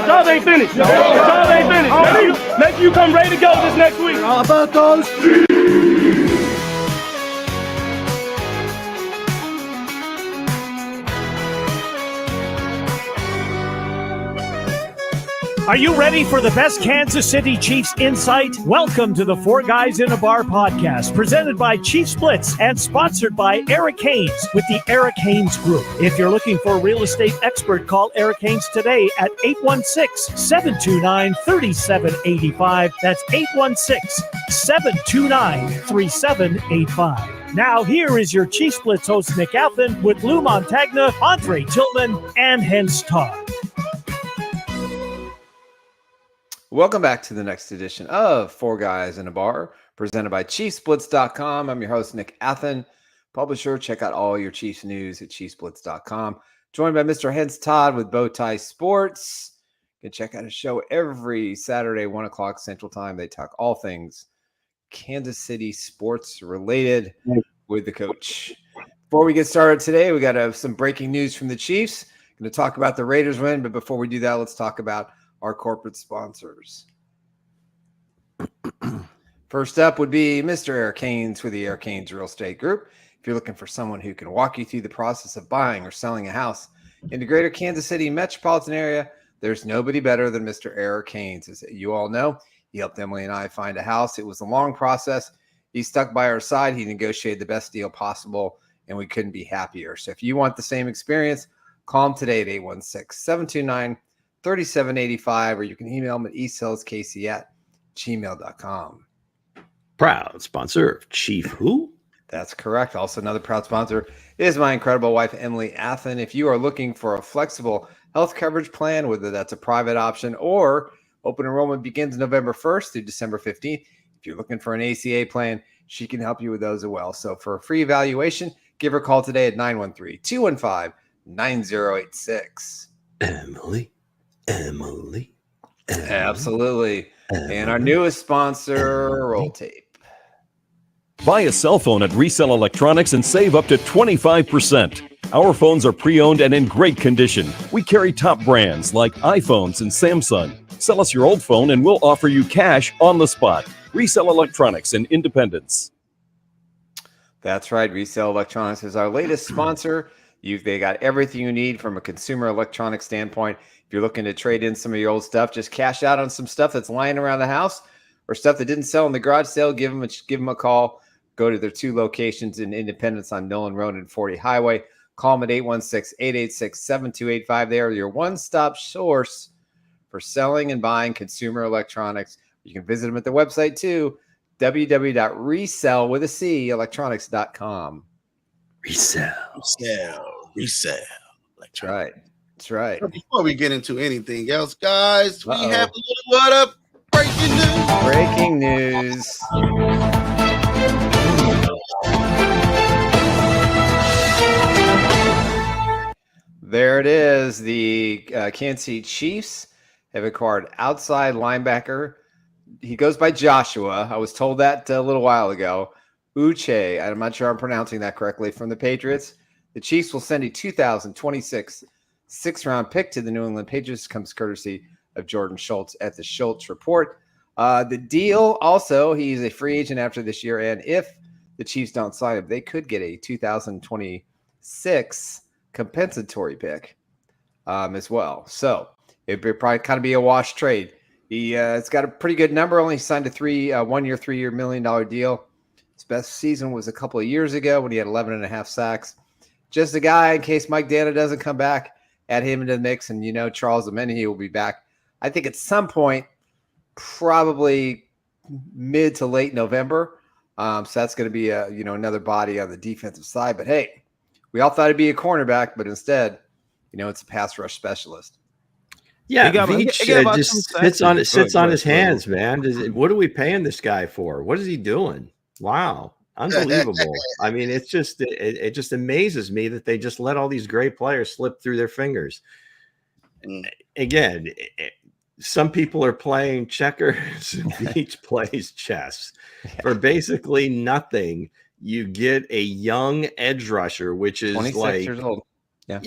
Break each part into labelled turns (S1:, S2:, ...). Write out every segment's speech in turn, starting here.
S1: Y'all ain't finished. Y'all ain't finished. Make you come ready to go this next week.
S2: How about those?
S3: Are you ready for the best Kansas City Chiefs insight? Welcome to the Four Guys in a Bar podcast, presented by Chiefs Blitz and sponsored by Eric Haynes with the Eric Haynes Group. If you're looking for a real estate expert, call Eric Haynes today at 816-729-3785. That's 816-729-3785. Now, here is your Chiefs Blitz host, Nick Athan, with Lou Montagna, Andre Tillman, and Hense Todd.
S4: Welcome back to the next edition of Four Guys in a Bar, presented by ChiefsBlitz.com. I'm your host, Nick Athan, publisher. Check out all your Chiefs news at ChiefsBlitz.com. Joined by Mr. Hense Todd with Bowtie Sports. You can check out his show every Saturday, 1 o'clock Central Time. They talk all things Kansas City sports related with the coach. Before we get started today, we got some breaking news from the Chiefs. Going to talk about the Raiders win, but before we do that, let's talk about our corporate sponsors. First up would be Mr. Eric Haynes with the Eric Haynes Real Estate Group. If you're looking for someone who can walk you through the process of buying or selling a house in the greater Kansas City metropolitan area, there's nobody better than Mr. Eric Haynes. As you all know, he helped Emily and I find a house. It was a long process. He stuck by our side. He negotiated the best deal possible, and we couldn't be happier. So if you want the same experience, call him today at 816-729-3785, or you can email him at esaleskc@gmail.com.
S2: Proud sponsor of Chief Who?
S4: That's correct. Also, another proud sponsor is my incredible wife, Emily Athan. If you are looking for a flexible health coverage plan, whether that's a private option or open enrollment begins November 1st through December 15th. If you're looking for an ACA plan, she can help you with those as well. So for a free evaluation, give her a call today at 913-215-9086.
S2: Emily.
S4: Absolutely. And our newest sponsor, Roll Tape.
S5: Buy a cell phone at Resell Electronics and save up to 25%. Our phones are pre-owned and in great condition. We carry top brands like iPhones and Samsung. Sell us your old phone and we'll offer you cash on the spot. Resell Electronics in Independence.
S4: That's right. Resell Electronics is our latest sponsor. They got everything you need from a consumer electronics standpoint. If you're looking to trade in some of your old stuff, just cash out on some stuff that's lying around the house or stuff that didn't sell in the garage sale. Give them a call. Go to their two locations in Independence on Nolan Road and 40 Highway. Call them at 816-886-7285. They are your one-stop source for selling and buying consumer electronics. You can visit them at their website too, www.resell.electronics.com.
S2: Resell.
S4: That's right. That's right.
S6: Before we get into anything else, guys, we have a little what up breaking news.
S4: Breaking news. There it is. The Kansas City Chiefs have acquired outside linebacker. He goes by Joshua. I was told that a little while ago. Uche. I'm not sure I'm pronouncing that correctly. From the Patriots. The Chiefs will send a 2026 sixth-round pick to the New England Patriots. Comes courtesy of Jordan Schultz at the Schultz Report. The deal also, he's a free agent after this year, and if the Chiefs don't sign him, they could get a 2026 compensatory pick as well. So it'd probably kind of be a wash trade. It's got a pretty good number. Only signed a 1-year, $3 million deal. His best season was a couple of years ago when he had 11.5 sacks. Just a guy, in case Mike Dana doesn't come back, add him into the mix, and Charles Omenihu will be back. I think at some point, probably mid to late November. So that's going to be another body on the defensive side. But hey, we all thought it'd be a cornerback, but instead, it's a pass rush specialist.
S2: Yeah, Veach just sits on his hands, man. What are we paying this guy for? What is he doing? Wow, unbelievable. I mean, it just amazes me that they just let all these great players slip through their fingers. Again, some people are playing checkers, Veach plays chess. For basically nothing, you get a young edge rusher, which is
S4: 26 years old. Yeah.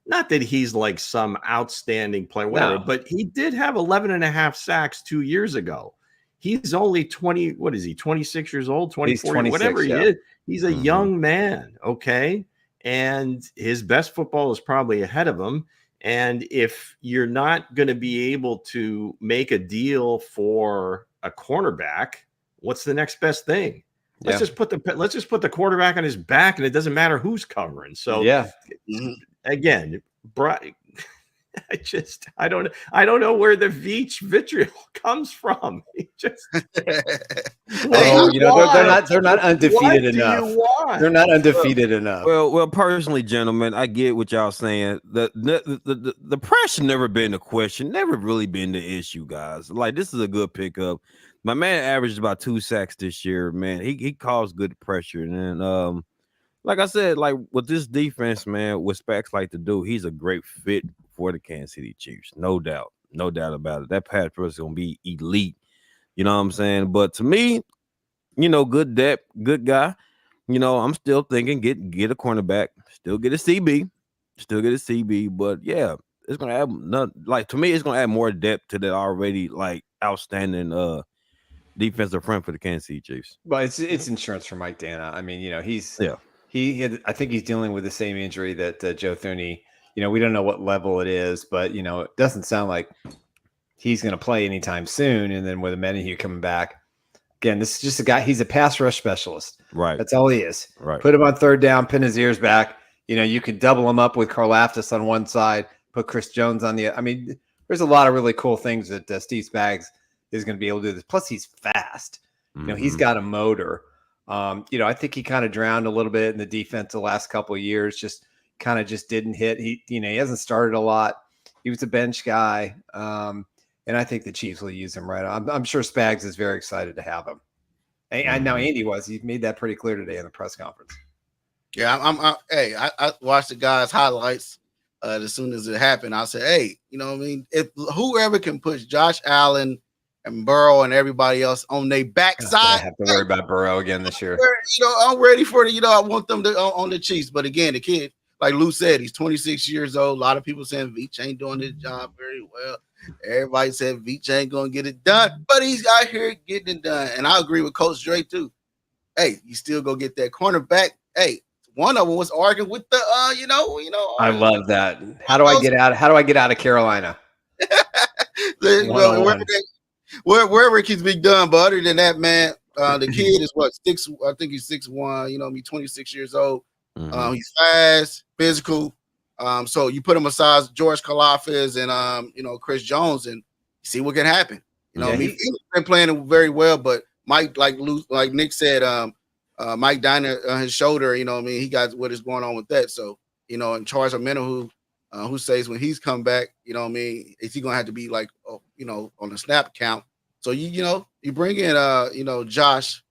S2: Not that he's like some outstanding player, whatever, but he did have 11 and a half sacks 2 years ago. He's only 20. What is he? 26 years old, 24, whatever he is. He's a young man. Okay. And his best football is probably ahead of him. And if you're not going to be able to make a deal for a cornerback, what's the next best thing? Let's just put the quarterback on his back, and it doesn't matter who's covering. So again, I don't know where the Veach vitriol comes from. They're
S4: not undefeated enough. They're not undefeated enough.
S7: Well, personally, gentlemen, I get what y'all saying. The pressure never been the question, never really been the issue, guys. Like, this is a good pickup. My man averaged about 2 sacks this year, man. He caused good pressure. And like I said, like with this defense, man, what Spags like to do, he's a great fit for the Kansas City Chiefs. No doubt about it. That pass rush is going to be elite. You know what I'm saying? But to me, good depth, good guy. I'm still thinking get a cornerback, still get a CB. But yeah, it's going to add to me, it's going to add more depth to the already like outstanding defensive front for the Kansas City Chiefs.
S4: Well, it's insurance for Mike Dana. I mean, I think he's dealing with the same injury that Joe Thuney. We don't know what level it is, but it doesn't sound like he's going to play anytime soon. And then with Amenahue coming back, again, this is just a guy. He's a pass rush specialist.
S7: Right.
S4: That's all he is.
S7: Right.
S4: Put him on third down, pin his ears back. You could double him up with Karlaftis on one side, put Chris Jones on the other. I mean, there's a lot of really cool things that Steve Spags is going to be able to do this. Plus, he's fast. He's got a motor. I think he kind of drowned a little bit in the defense the last couple of years. Just didn't hit. He hasn't started a lot. He was a bench guy. And I think the Chiefs will use him right. I'm sure Spags is very excited to have him. And I know Andy was. He made that pretty clear today in the press conference.
S6: Yeah, I watched the guys' highlights as soon as it happened. I said, hey, if whoever can push Josh Allen and Burrow and everybody else on their backside,
S4: I have to worry about Burrow again this year.
S6: I'm ready for it. I want them to on the Chiefs. But again, the kid, like Lou said, he's 26 years old. A lot of people saying Veach ain't doing his job very well. Everybody said Veach ain't gonna get it done, but he's out here getting it done. And I agree with Coach Dre too. Hey, you still go get that cornerback. Hey, one of them was arguing with the
S4: I love that. How do I get out of Carolina?
S6: Wherever it can be done, but other than that, man, the kid is I think he's 6'1", 26 years old. He's fast, physical. So you put him aside George Karlaftis and Chris Jones and see what can happen. He's been playing very well, but Mike, like Nick said, Mike Diner on his shoulder, he got what is going on with that. So, and Charles Omenihu, who says when he's come back, is he gonna have to be like on the snap count? So you bring in Joshua.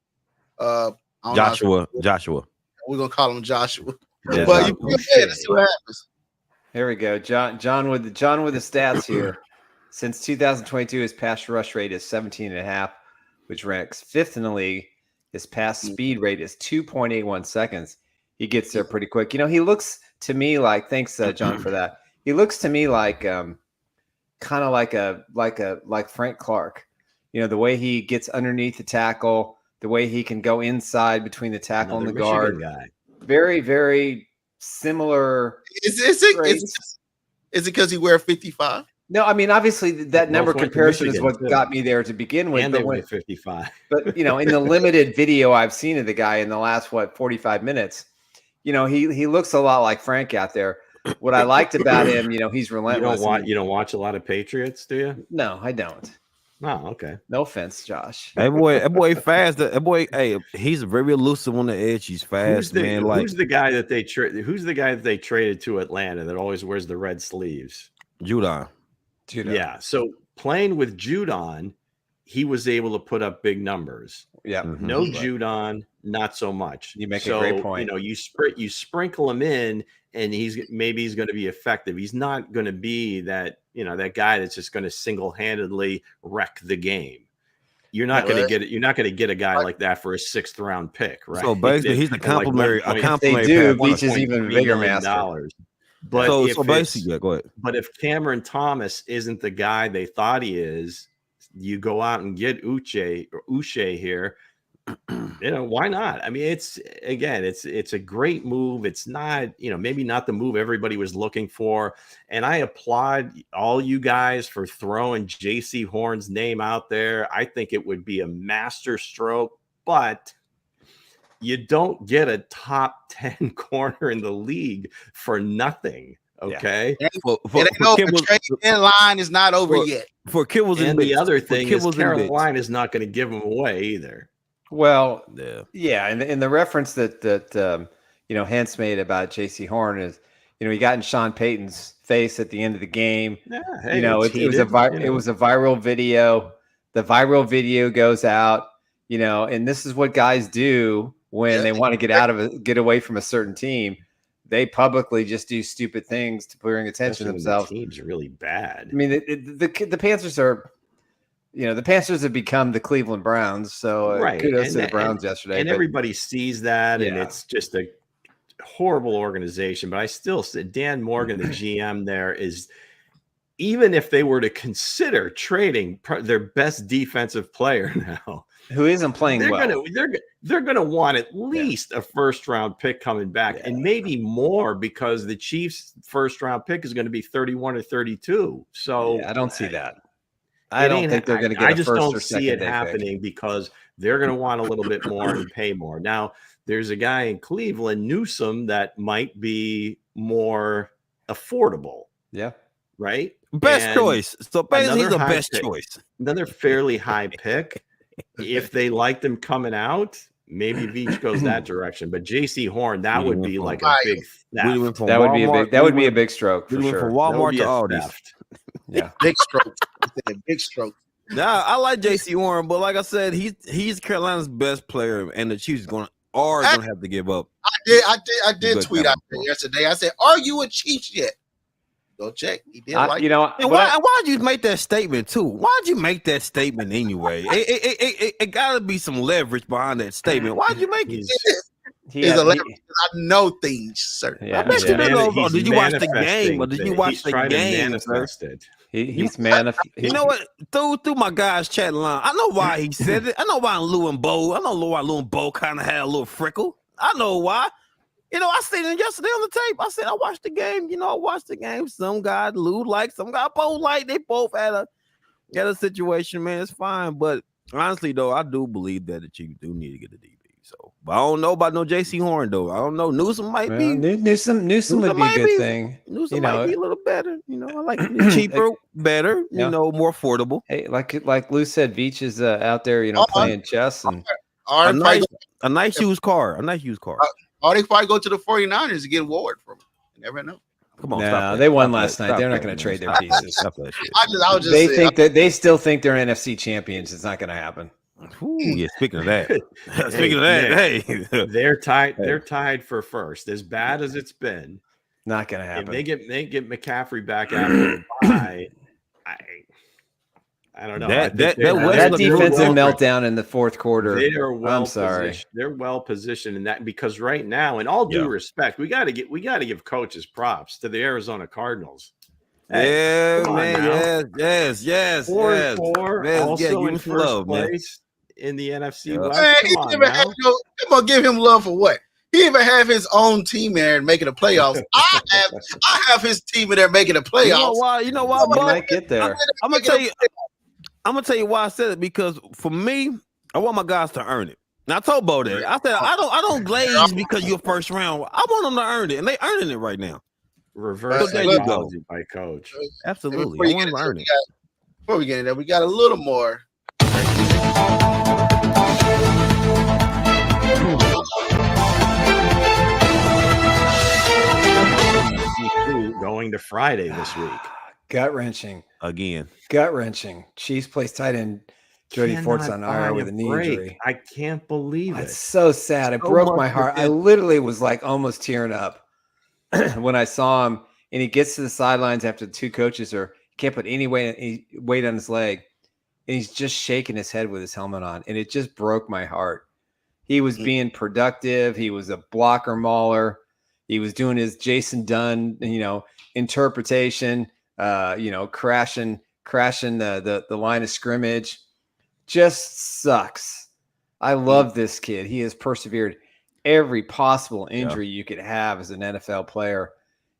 S6: We're gonna call him Joshua.
S4: Yeah,
S6: but you go ahead and see what happens.
S4: Here we go. John with the stats here. Since 2022, his pass rush rate is 17.5, which ranks 5th in the league. His pass speed rate is 2.81 seconds. He gets there pretty quick. He looks to me like, thanks, John, for that. He looks to me like kind of like Frank Clark. The way he gets underneath the tackle, the way he can go inside between the tackle and the guard.
S2: Guy.
S4: Very, very similar.
S6: Is it because he wears 55?
S4: No, I mean, obviously that number comparison is what got me there to begin with.
S2: And they went 55.
S4: But, in the limited video I've seen of the guy in the last, 45 minutes, he looks a lot like Frank out there. What I liked about him, he's relentless.
S2: You don't watch a lot of Patriots, do you?
S4: No, I don't.
S2: Oh, okay.
S4: No offense, Josh.
S7: That boy fast. That boy, hey, he's very elusive on the edge. He's fast, man.
S2: Who's the guy that they traded to Atlanta that always wears the red sleeves?
S7: Judon.
S2: Yeah. So playing with Judon, he was able to put up big numbers.
S4: Yeah.
S2: No Judon, not so much.
S4: You make a great point.
S2: You sprinkle him in, and he's going to be effective. He's not going to be that guy that's just going to single-handedly wreck the game. You're not going to get it. You're not going to get a guy like that for a 6th round pick, right?
S7: So basically, he's a complimentary.
S4: They do. Beach is even bigger, master.
S2: But
S7: so basically, go ahead.
S2: But if Cameron Thomas isn't the guy they thought he is, you go out and get Uche here. Why not? I mean, it's a great move. It's not, maybe not the move everybody was looking for. And I applaud all you guys for throwing JC Horn's name out there. I think it would be a master stroke, but you don't get a top 10 corner in the league for nothing. Okay.
S6: Yeah. The trade deadline is not over yet.
S7: For Kibbles
S2: and the other thing is Carolina is not going to give him away either.
S4: Well, yeah, and the reference that Hense made about J.C. Horn is, he got in Sean Payton's face at the end of the game.
S2: Yeah,
S4: it was a viral video. The viral video goes out, and this is what guys do when they want to get away from a certain team. They publicly just do stupid things to bring attention to themselves.
S2: The team's really bad.
S4: I mean, the Panthers are. The Panthers have become the Cleveland Browns, so kudos to the Browns yesterday.
S2: And everybody sees that, and it's just a horrible organization. But I still say Dan Morgan, the GM there, is, even if they were to consider trading their best defensive player now,
S4: who isn't playing
S2: they're going to want at least a first-round pick coming back, and maybe more, because the Chiefs' first-round pick is going to be 31 or 32. So
S4: I don't see that. I don't think they're going to get.
S2: I just don't see it happening because they're going to want a little bit more and pay more. Now, there's a guy in Cleveland, Newsom, that might be more affordable.
S4: Yeah.
S2: Right.
S7: Best choice. So basically, the best choice.
S2: Another fairly high pick. If they like them coming out, maybe Veach goes that direction. But J.C. Horn, that would be like a big theft.
S4: That would be a big stroke for sure.
S7: From Walmart to Aldi's.
S6: Yeah, big stroke. Big stroke.
S7: Now, I like J.C. Horn, but like I said, he's Carolina's best player, and the Chiefs are gonna have to give up.
S6: I did tweet out there yesterday. I said, "Are you a Chiefs yet?" Go check. He did
S7: why'd you make that statement too? Why'd you make that statement anyway? It gotta be some leverage behind that statement. Why'd you make it?
S6: He's a leverage. I know things, sir.
S7: Yeah, I bet you don't know. Did you watch the game? Or did you watch the game?
S4: He's manifested.
S7: You know what? Through my guys' chat line, I know why he said it. I know why Lou and Bo kind of had a little frickle. I know why. I seen it yesterday on the tape. I said I watched the game. I watched the game. Some guy Lou liked, some guy Bo liked. They both had a situation, man. It's fine. But honestly, though, I do believe that the Chiefs do need to get a DB. So, but I don't know about no J.C. Horn though. I don't know. Newsom might be.
S4: Newsom would be a good thing.
S7: Newsom might be a little better. I like it cheaper, better. More affordable.
S4: Hey, like Lou said, Veach is out there, playing chess and
S7: a nice used car.
S6: Or they probably go to the 49ers and get Ward from him. You never know.
S7: Come on,
S4: no, they won last night. They're not going to trade their pieces.
S6: They
S4: still think they're NFC champions. It's not going to happen.
S7: Ooh, yeah, speaking of that, hey,
S2: they're tied. They're tied for first. As bad as it's been,
S4: not going to happen.
S2: If they get McCaffrey back after the bye, I don't know.
S4: That defensive meltdown in the fourth quarter.
S2: They are well positioned. They're well positioned in that, because right now, in all due respect, we got to give coaches props to the Arizona Cardinals.
S7: Hey, man, yes.
S2: 4-4, also in first place in the NFC West.
S6: Come on, give him love for what? He even have his own team there and making the playoffs. I have his team in there making the playoffs.
S7: You know why?
S4: He might get there.
S7: I'm gonna tell you why I said it, because for me, I want my guys to earn it. Now I told Bo that. I said I don't glaze because you're first round. I want them to earn it, and they earning it right now.
S2: Reverse
S7: psychology
S2: by coach.
S7: Absolutely. I want them to earn it.
S6: Before we get in there, we got a little more.
S2: Going to Friday this week.
S4: Gut-wrenching.
S7: Again.
S4: Gut-wrenching. Chiefs plays tight end Jody Fortson on IR with a knee injury.
S2: I can't believe it.
S4: It's so sad. It broke my heart. I literally was like almost tearing up when I saw him, and he gets to the sidelines after the two coaches can't put any weight on his leg, and he's just shaking his head with his helmet on, and it just broke my heart. He was being productive. He was a blocker mauler. He was doing his Jason Dunn, interpretation, crashing the line of scrimmage. Just sucks. I love this kid. He has persevered every possible injury you could have as an NFL player.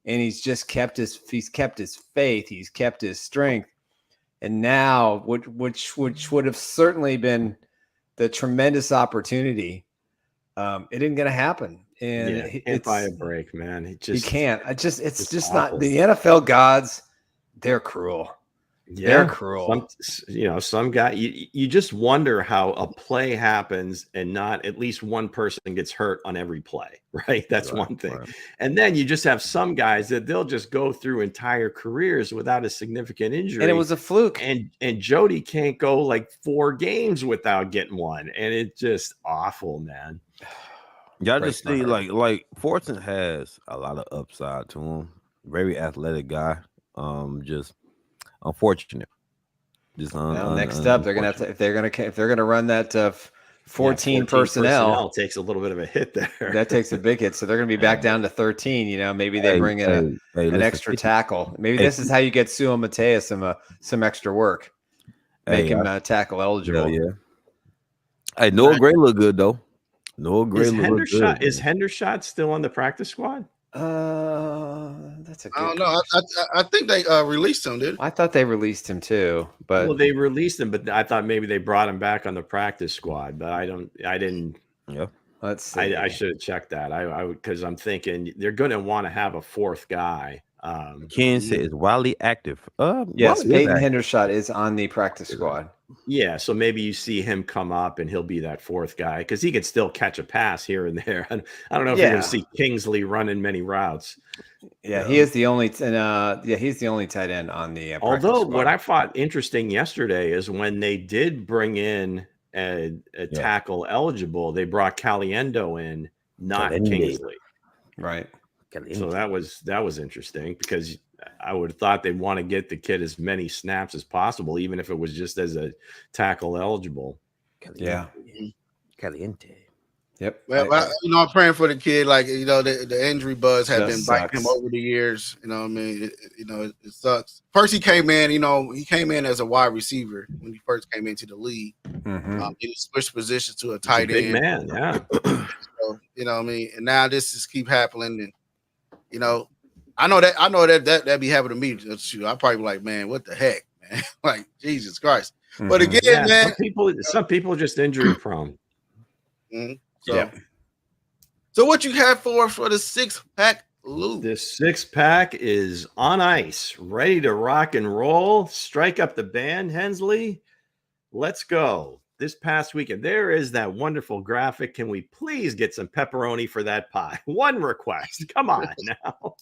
S4: And he's just kept his faith. He's kept his strength. And now, which would have certainly been the tremendous opportunity, it isn't going to happen. And
S2: he can't buy a break, man.
S4: He can't. It's just
S2: awful.
S4: not. The NFL gods, they're cruel.
S2: Yeah,
S4: they're cruel.
S2: Some guy, you just wonder how a play happens and not at least one person gets hurt on every play, right? That's one thing. Right. And then you just have some guys that they'll just go through entire careers without a significant injury.
S4: And it was a fluke.
S2: And Jody can't go like 4 games without getting one. And it's just awful, man.
S7: Y'all just see like Fortson has a lot of upside to him. Very athletic guy. Just unfortunate.
S4: Next up, they're gonna have to if they're gonna run that 14 personnel
S2: takes a little bit of a hit there.
S4: That takes a big hit. So they're gonna be back down to 13. Maybe they bring in an extra tackle. Maybe this is how you get Sua Mateus some extra work. Make him tackle eligible.
S7: Yeah. Hey, Noah Gray look good though. Noah Gray look good.
S2: Is Hendershot still on the practice squad?
S4: That's a good
S6: I don't know. I think they released him, dude.
S4: I thought they released him too, but
S2: they released him, but I thought maybe they brought him back on the practice squad, but I didn't.
S7: Yeah.
S4: Let's see.
S2: I should have checked that. I would, because I'm thinking they're going to want to have a 4th guy.
S7: Kansas is wildly active.
S4: Yes, Peyton Hendershot is on the practice squad.
S2: Yeah, so maybe you see him come up and he'll be that 4th guy because he could still catch a pass here and there. I don't know if you're going to see Kingsley running many routes.
S4: Yeah, he is the only. He's the only tight end on the.
S2: Although what I thought interesting yesterday is when they did bring in a tackle eligible, they brought Caliendo in, not Kingsley.
S4: Right.
S2: So that was interesting because I would have thought they'd want to get the kid as many snaps as possible, even if it was just as a tackle eligible.
S7: Caliente.
S4: Yep.
S6: Well, I'm praying for the kid. Like, the injury buzz has been biting him over the years. You know what I mean? It sucks. First, he came in as a wide receiver when he first came into the league.
S4: Mm-hmm.
S6: He switched positions to a tight end.
S2: Big man, yeah.
S6: So, you know what I mean? And now this just keep happening. And, I know that be happening to me. Shoot, I probably be like, man, what the heck, man? Like, Jesus Christ. Mm-hmm. But again, man.
S2: Some people are just injury prone.
S6: Mm-hmm. So what you have for the 6-pack, Lou?
S2: The 6-pack is on ice, ready to rock and roll. Strike up the band, Hensley. Let's go. This past weekend, there is that wonderful graphic. Can we please get some pepperoni for that pie? One request. Come on now.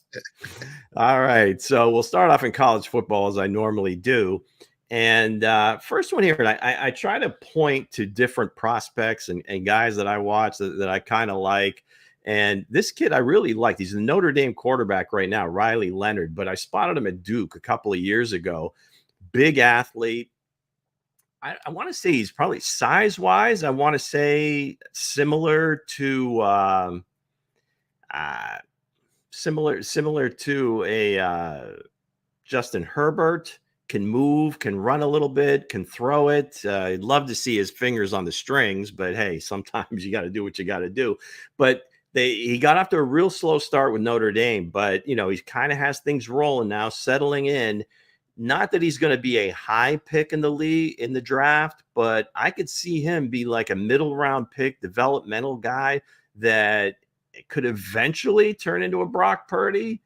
S2: All right. So we'll start off in college football as I normally do. And first one here, and I try to point to different prospects and guys that I watch that I kind of like. And this kid I really liked. He's a Notre Dame quarterback right now, Riley Leonard. But I spotted him at Duke a couple of years ago. Big athlete. I want to say he's probably size-wise, I want to say similar to a Justin Herbert. Can move, can run a little bit, can throw it. I'd love to see his fingers on the strings, but hey, sometimes you got to do what you got to do. But he got off to a real slow start with Notre Dame, but he kind of has things rolling now, settling in. Not that he's going to be a high pick in the league in the draft, but I could see him be like a middle round pick, developmental guy that could eventually turn into a Brock Purdy.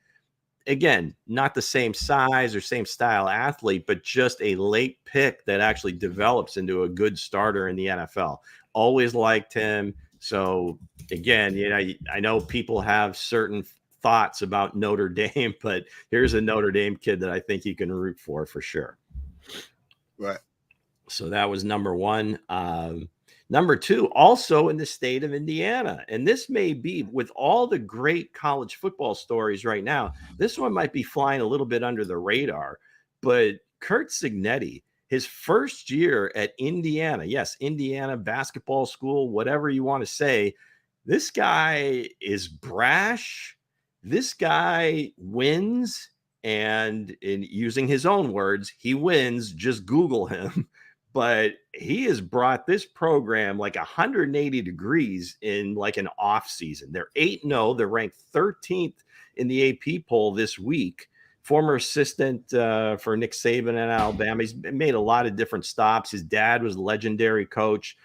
S2: Again, not the same size or same style athlete, but just a late pick that actually develops into a good starter in the NFL. Always liked him. So again, I know people have certain thoughts about Notre Dame, but here's a Notre Dame kid that I think you can root for sure.
S6: Right.
S2: So that was number one. Number two, also in the state of Indiana. And this may be, with all the great college football stories right now, this one might be flying a little bit under the radar. But Kurt Cignetti, his first year at Indiana, yes, Indiana basketball school, whatever you want to say, this guy is brash. This guy wins, and in using his own words, he wins. Just Google him. But he has brought this program like 180 degrees in like an off season. They're 8-0. They're ranked 13th in the AP poll this week. Former assistant for Nick Saban at Alabama. He's made a lot of different stops. His dad was a legendary coach.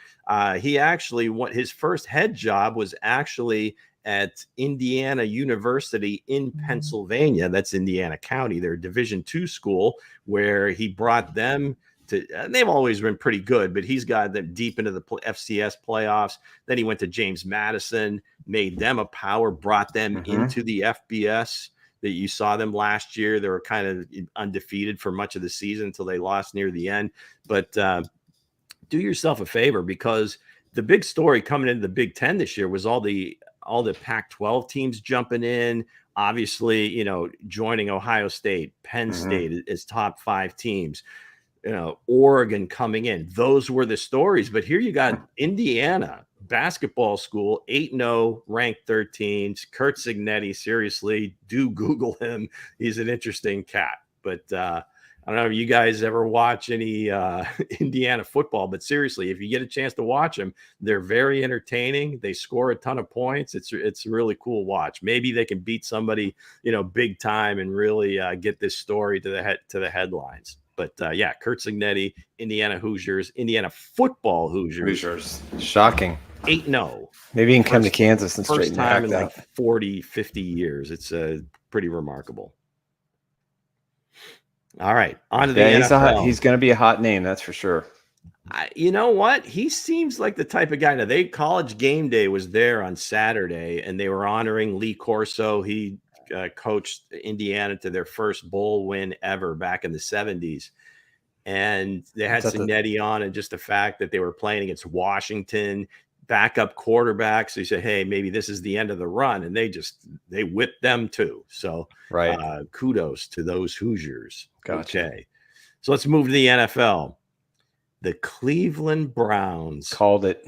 S2: He actually, his first head job was actually at Indiana University in Pennsylvania. That's Indiana County. They're a Division II school where he brought them to, they've always been pretty good, but he's got them deep into the FCS playoffs. Then he went to James Madison, made them a power, brought them into the FBS. That you saw them last year. They were kind of undefeated for much of the season until they lost near the end. But do yourself a favor, because the big story coming into the Big Ten this year was all the Pac-12 teams jumping in. Obviously, you know, joining Ohio State, Penn State as top 5 teams. You know, Oregon coming in. Those were the stories. But here you got Indiana basketball school, 8-0, ranked 13th. Kurt Cignetti, seriously, do Google him. He's an interesting cat. But I don't know if you guys ever watch any Indiana football, but seriously, if you get a chance to watch them, they're very entertaining. They score a ton of points. It's a really cool watch. Maybe they can beat somebody, you know, big time and really get this story to the headlines. But yeah, Kurt Cignetti, Indiana Hoosiers, Indiana football Hoosiers.
S4: Shocking.
S2: 8-0.
S4: Maybe you can come to Kansas and straighten
S2: first time in
S4: that.
S2: like 40, 50 years. It's pretty remarkable. All right, on to the NFL.
S4: He's going to be a hot name, that's for sure.
S2: You know what? He seems like the type of guy. Now, College Game Day was there on Saturday, and they were honoring Lee Corso. He coached Indiana to their first bowl win ever back in the 70s. And they had Cignetti on, and just the fact that they were playing against Washington, backup quarterback. So he said, hey, maybe this is the end of the run. And they whipped them too. So kudos to those Hoosiers.
S4: Gotcha.
S2: Okay. So let's move to the NFL. The Cleveland Browns.
S4: Called it.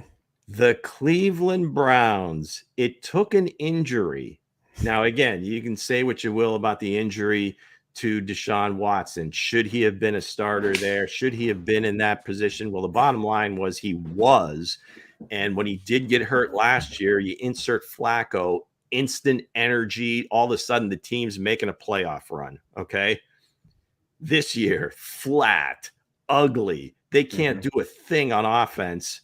S2: The Cleveland Browns. It took an injury. Now, again, you can say what you will about the injury to Deshaun Watson. Should he have been a starter there? Should he have been in that position? Well, the bottom line was he was. And when he did get hurt last year, you insert Flacco, instant energy. All of a sudden, the team's making a playoff run. Okay. This year, flat, ugly. They can't do a thing on offense.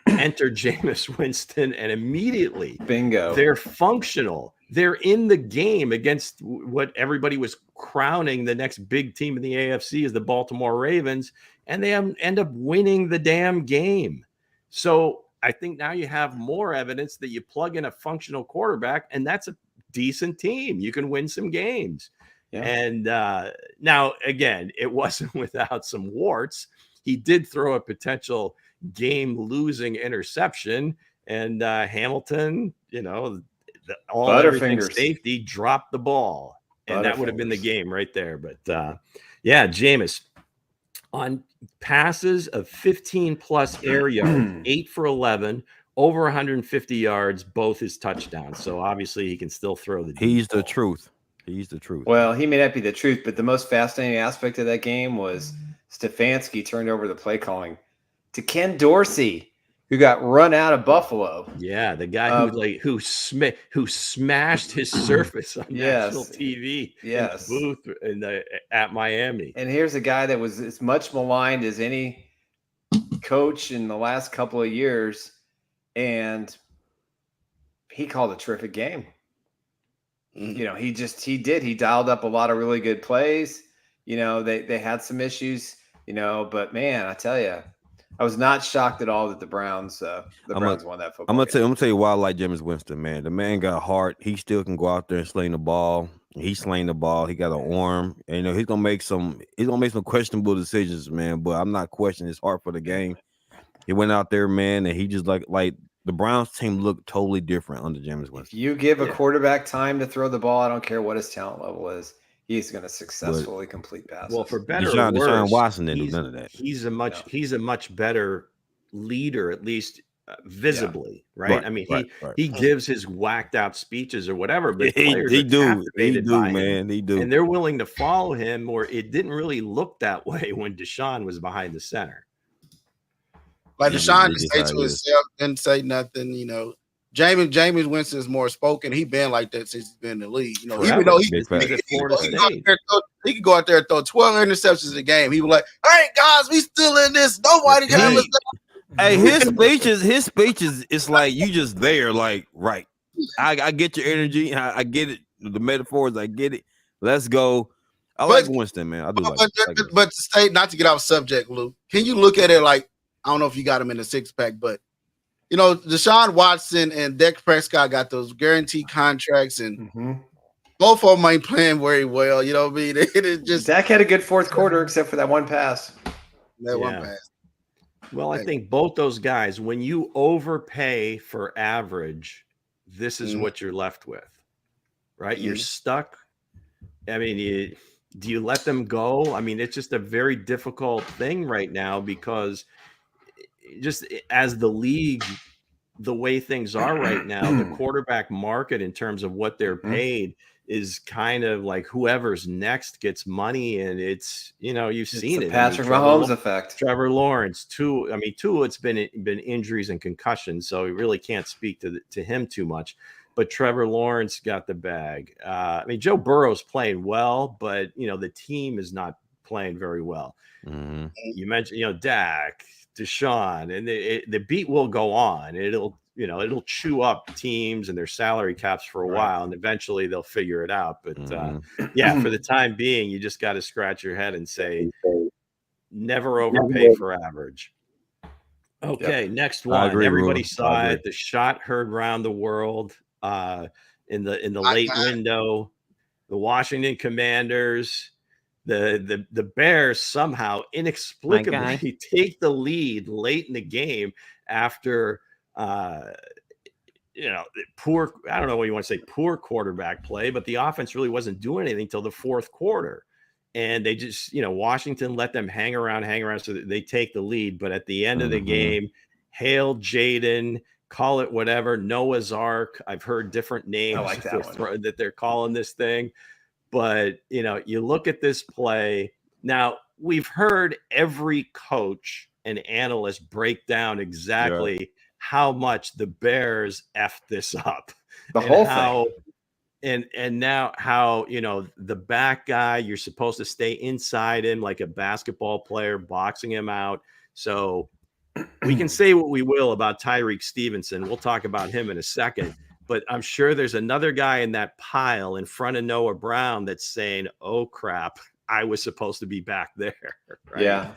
S2: Enter Jameis Winston, and immediately,
S4: bingo,
S2: they're functional. They're in the game against what everybody was crowning the next big team in the AFC is the Baltimore Ravens, and they end up winning the damn game. So I think now you have more evidence that you plug in a functional quarterback, and that's a decent team. You can win some games. Yeah. And now, again, it wasn't without some warts. He did throw a potential game-losing interception, and Hamilton, you know, everything safety dropped the ball, and that would have been the game right there. But yeah, Jameis on passes of 15+ air yards, 8 for 11, over 150 yards, both his touchdowns. So obviously he can still throw the.
S7: He's the truth. He's the truth.
S4: Well, he may not be the truth, but the most fascinating aspect of that game was Stefanski turned over the play calling to Ken Dorsey, who got run out of Buffalo.
S2: Yeah, the guy who smashed his surface on national TV.
S4: Yes,
S2: in the booth at Miami.
S4: And here's a guy that was as much maligned as any coach in the last couple of years, and he called a terrific game. You know, he dialed up a lot of really good plays. You know, they had some issues. You know, but man, I tell you, I was not shocked at all that the Browns won that football.
S7: I'm gonna tell you why I like Jameis Winston, man. The man got heart. He still can go out there and sling the ball. He's slaying the ball. He got an arm. And, you know, he's gonna make some questionable decisions, man. But I'm not questioning his heart for the game. He went out there, man, and he just like the Browns team looked totally different under Jameis Winston.
S4: If you give a quarterback time to throw the ball, I don't care what his talent level is. He's going to successfully complete passes.
S2: Well, for better or worse,
S7: Deshaun Watson didn't do none of that.
S2: He's a much better leader, at least visibly, right? I mean, he gives his whacked out speeches or whatever, but players
S7: he
S2: are
S7: do,
S2: captivated by him,
S7: man. He do,
S2: and they're willing to follow him. Or it didn't really look that way when Deshaun was behind the center.
S6: Like Deshaun just stayed to himself, didn't say nothing. You know, Jameis Winston is more spoken. He been like that since he's been in the league. You know,
S2: forever.
S6: Even though he could go out there and throw 12 interceptions a game. He was like, "All right, guys, we still in this. Nobody can us."
S7: Hey, his speeches, it's like you just there, like, right. I get your energy. I get it. The metaphors, I get it. Let's go. I like Winston, man. I do
S6: but to stay, not to get off subject, Lou, can you look at it like, I don't know if you got him in a 6-pack, but you know, Deshaun Watson and Dak Prescott got those guaranteed contracts, and both of them ain't playing very well. You know what I mean? It is just
S4: Dak had a good fourth quarter, except for that one pass.
S6: One pass.
S2: Well, I think both those guys, when you overpay for average, this is what you're left with, right? You're stuck. I mean, do you let them go? I mean, it's just a very difficult thing right now because just as the league, the way things are right now, the quarterback market in terms of what they're paid is kind of like whoever's next gets money, and it's, you know, you've seen it.
S4: Patrick Mahomes effect.
S2: Trevor Lawrence, Tua, it's been injuries and concussions, so we really can't speak to him too much. But Trevor Lawrence got the bag. I mean, Joe Burrow's playing well, but you know the team is not playing very well. You mentioned, you know, Dak, Deshaun, and the beat will go on. It'll chew up teams and their salary caps for a while, and eventually they'll figure it out. But for the time being, you just got to scratch your head and say, never overpay for average. Okay, next one. Everybody saw it. The shot heard around the world in the late window. The Washington Commanders. The Bears somehow inexplicably take the lead late in the game after poor, I don't know what you want to say, poor quarterback play, but the offense really wasn't doing anything till the fourth quarter. And they just, Washington let them hang around so that they take the lead. But at the end of the game, hail Jaden, call it whatever, Noah's Ark. I've heard different names
S4: I like
S2: that they're calling this thing. But, you look at this play. Now, we've heard every coach and analyst break down exactly how much the Bears effed this up.
S4: The whole thing.
S2: And now how, the back guy, you're supposed to stay inside him like a basketball player, boxing him out. So we can say what we will about Tyreek Stevenson. We'll talk about him in a second. But I'm sure there's another guy in that pile in front of Noah Brown that's saying, oh, crap, I was supposed to be back there. Right?
S6: Yeah.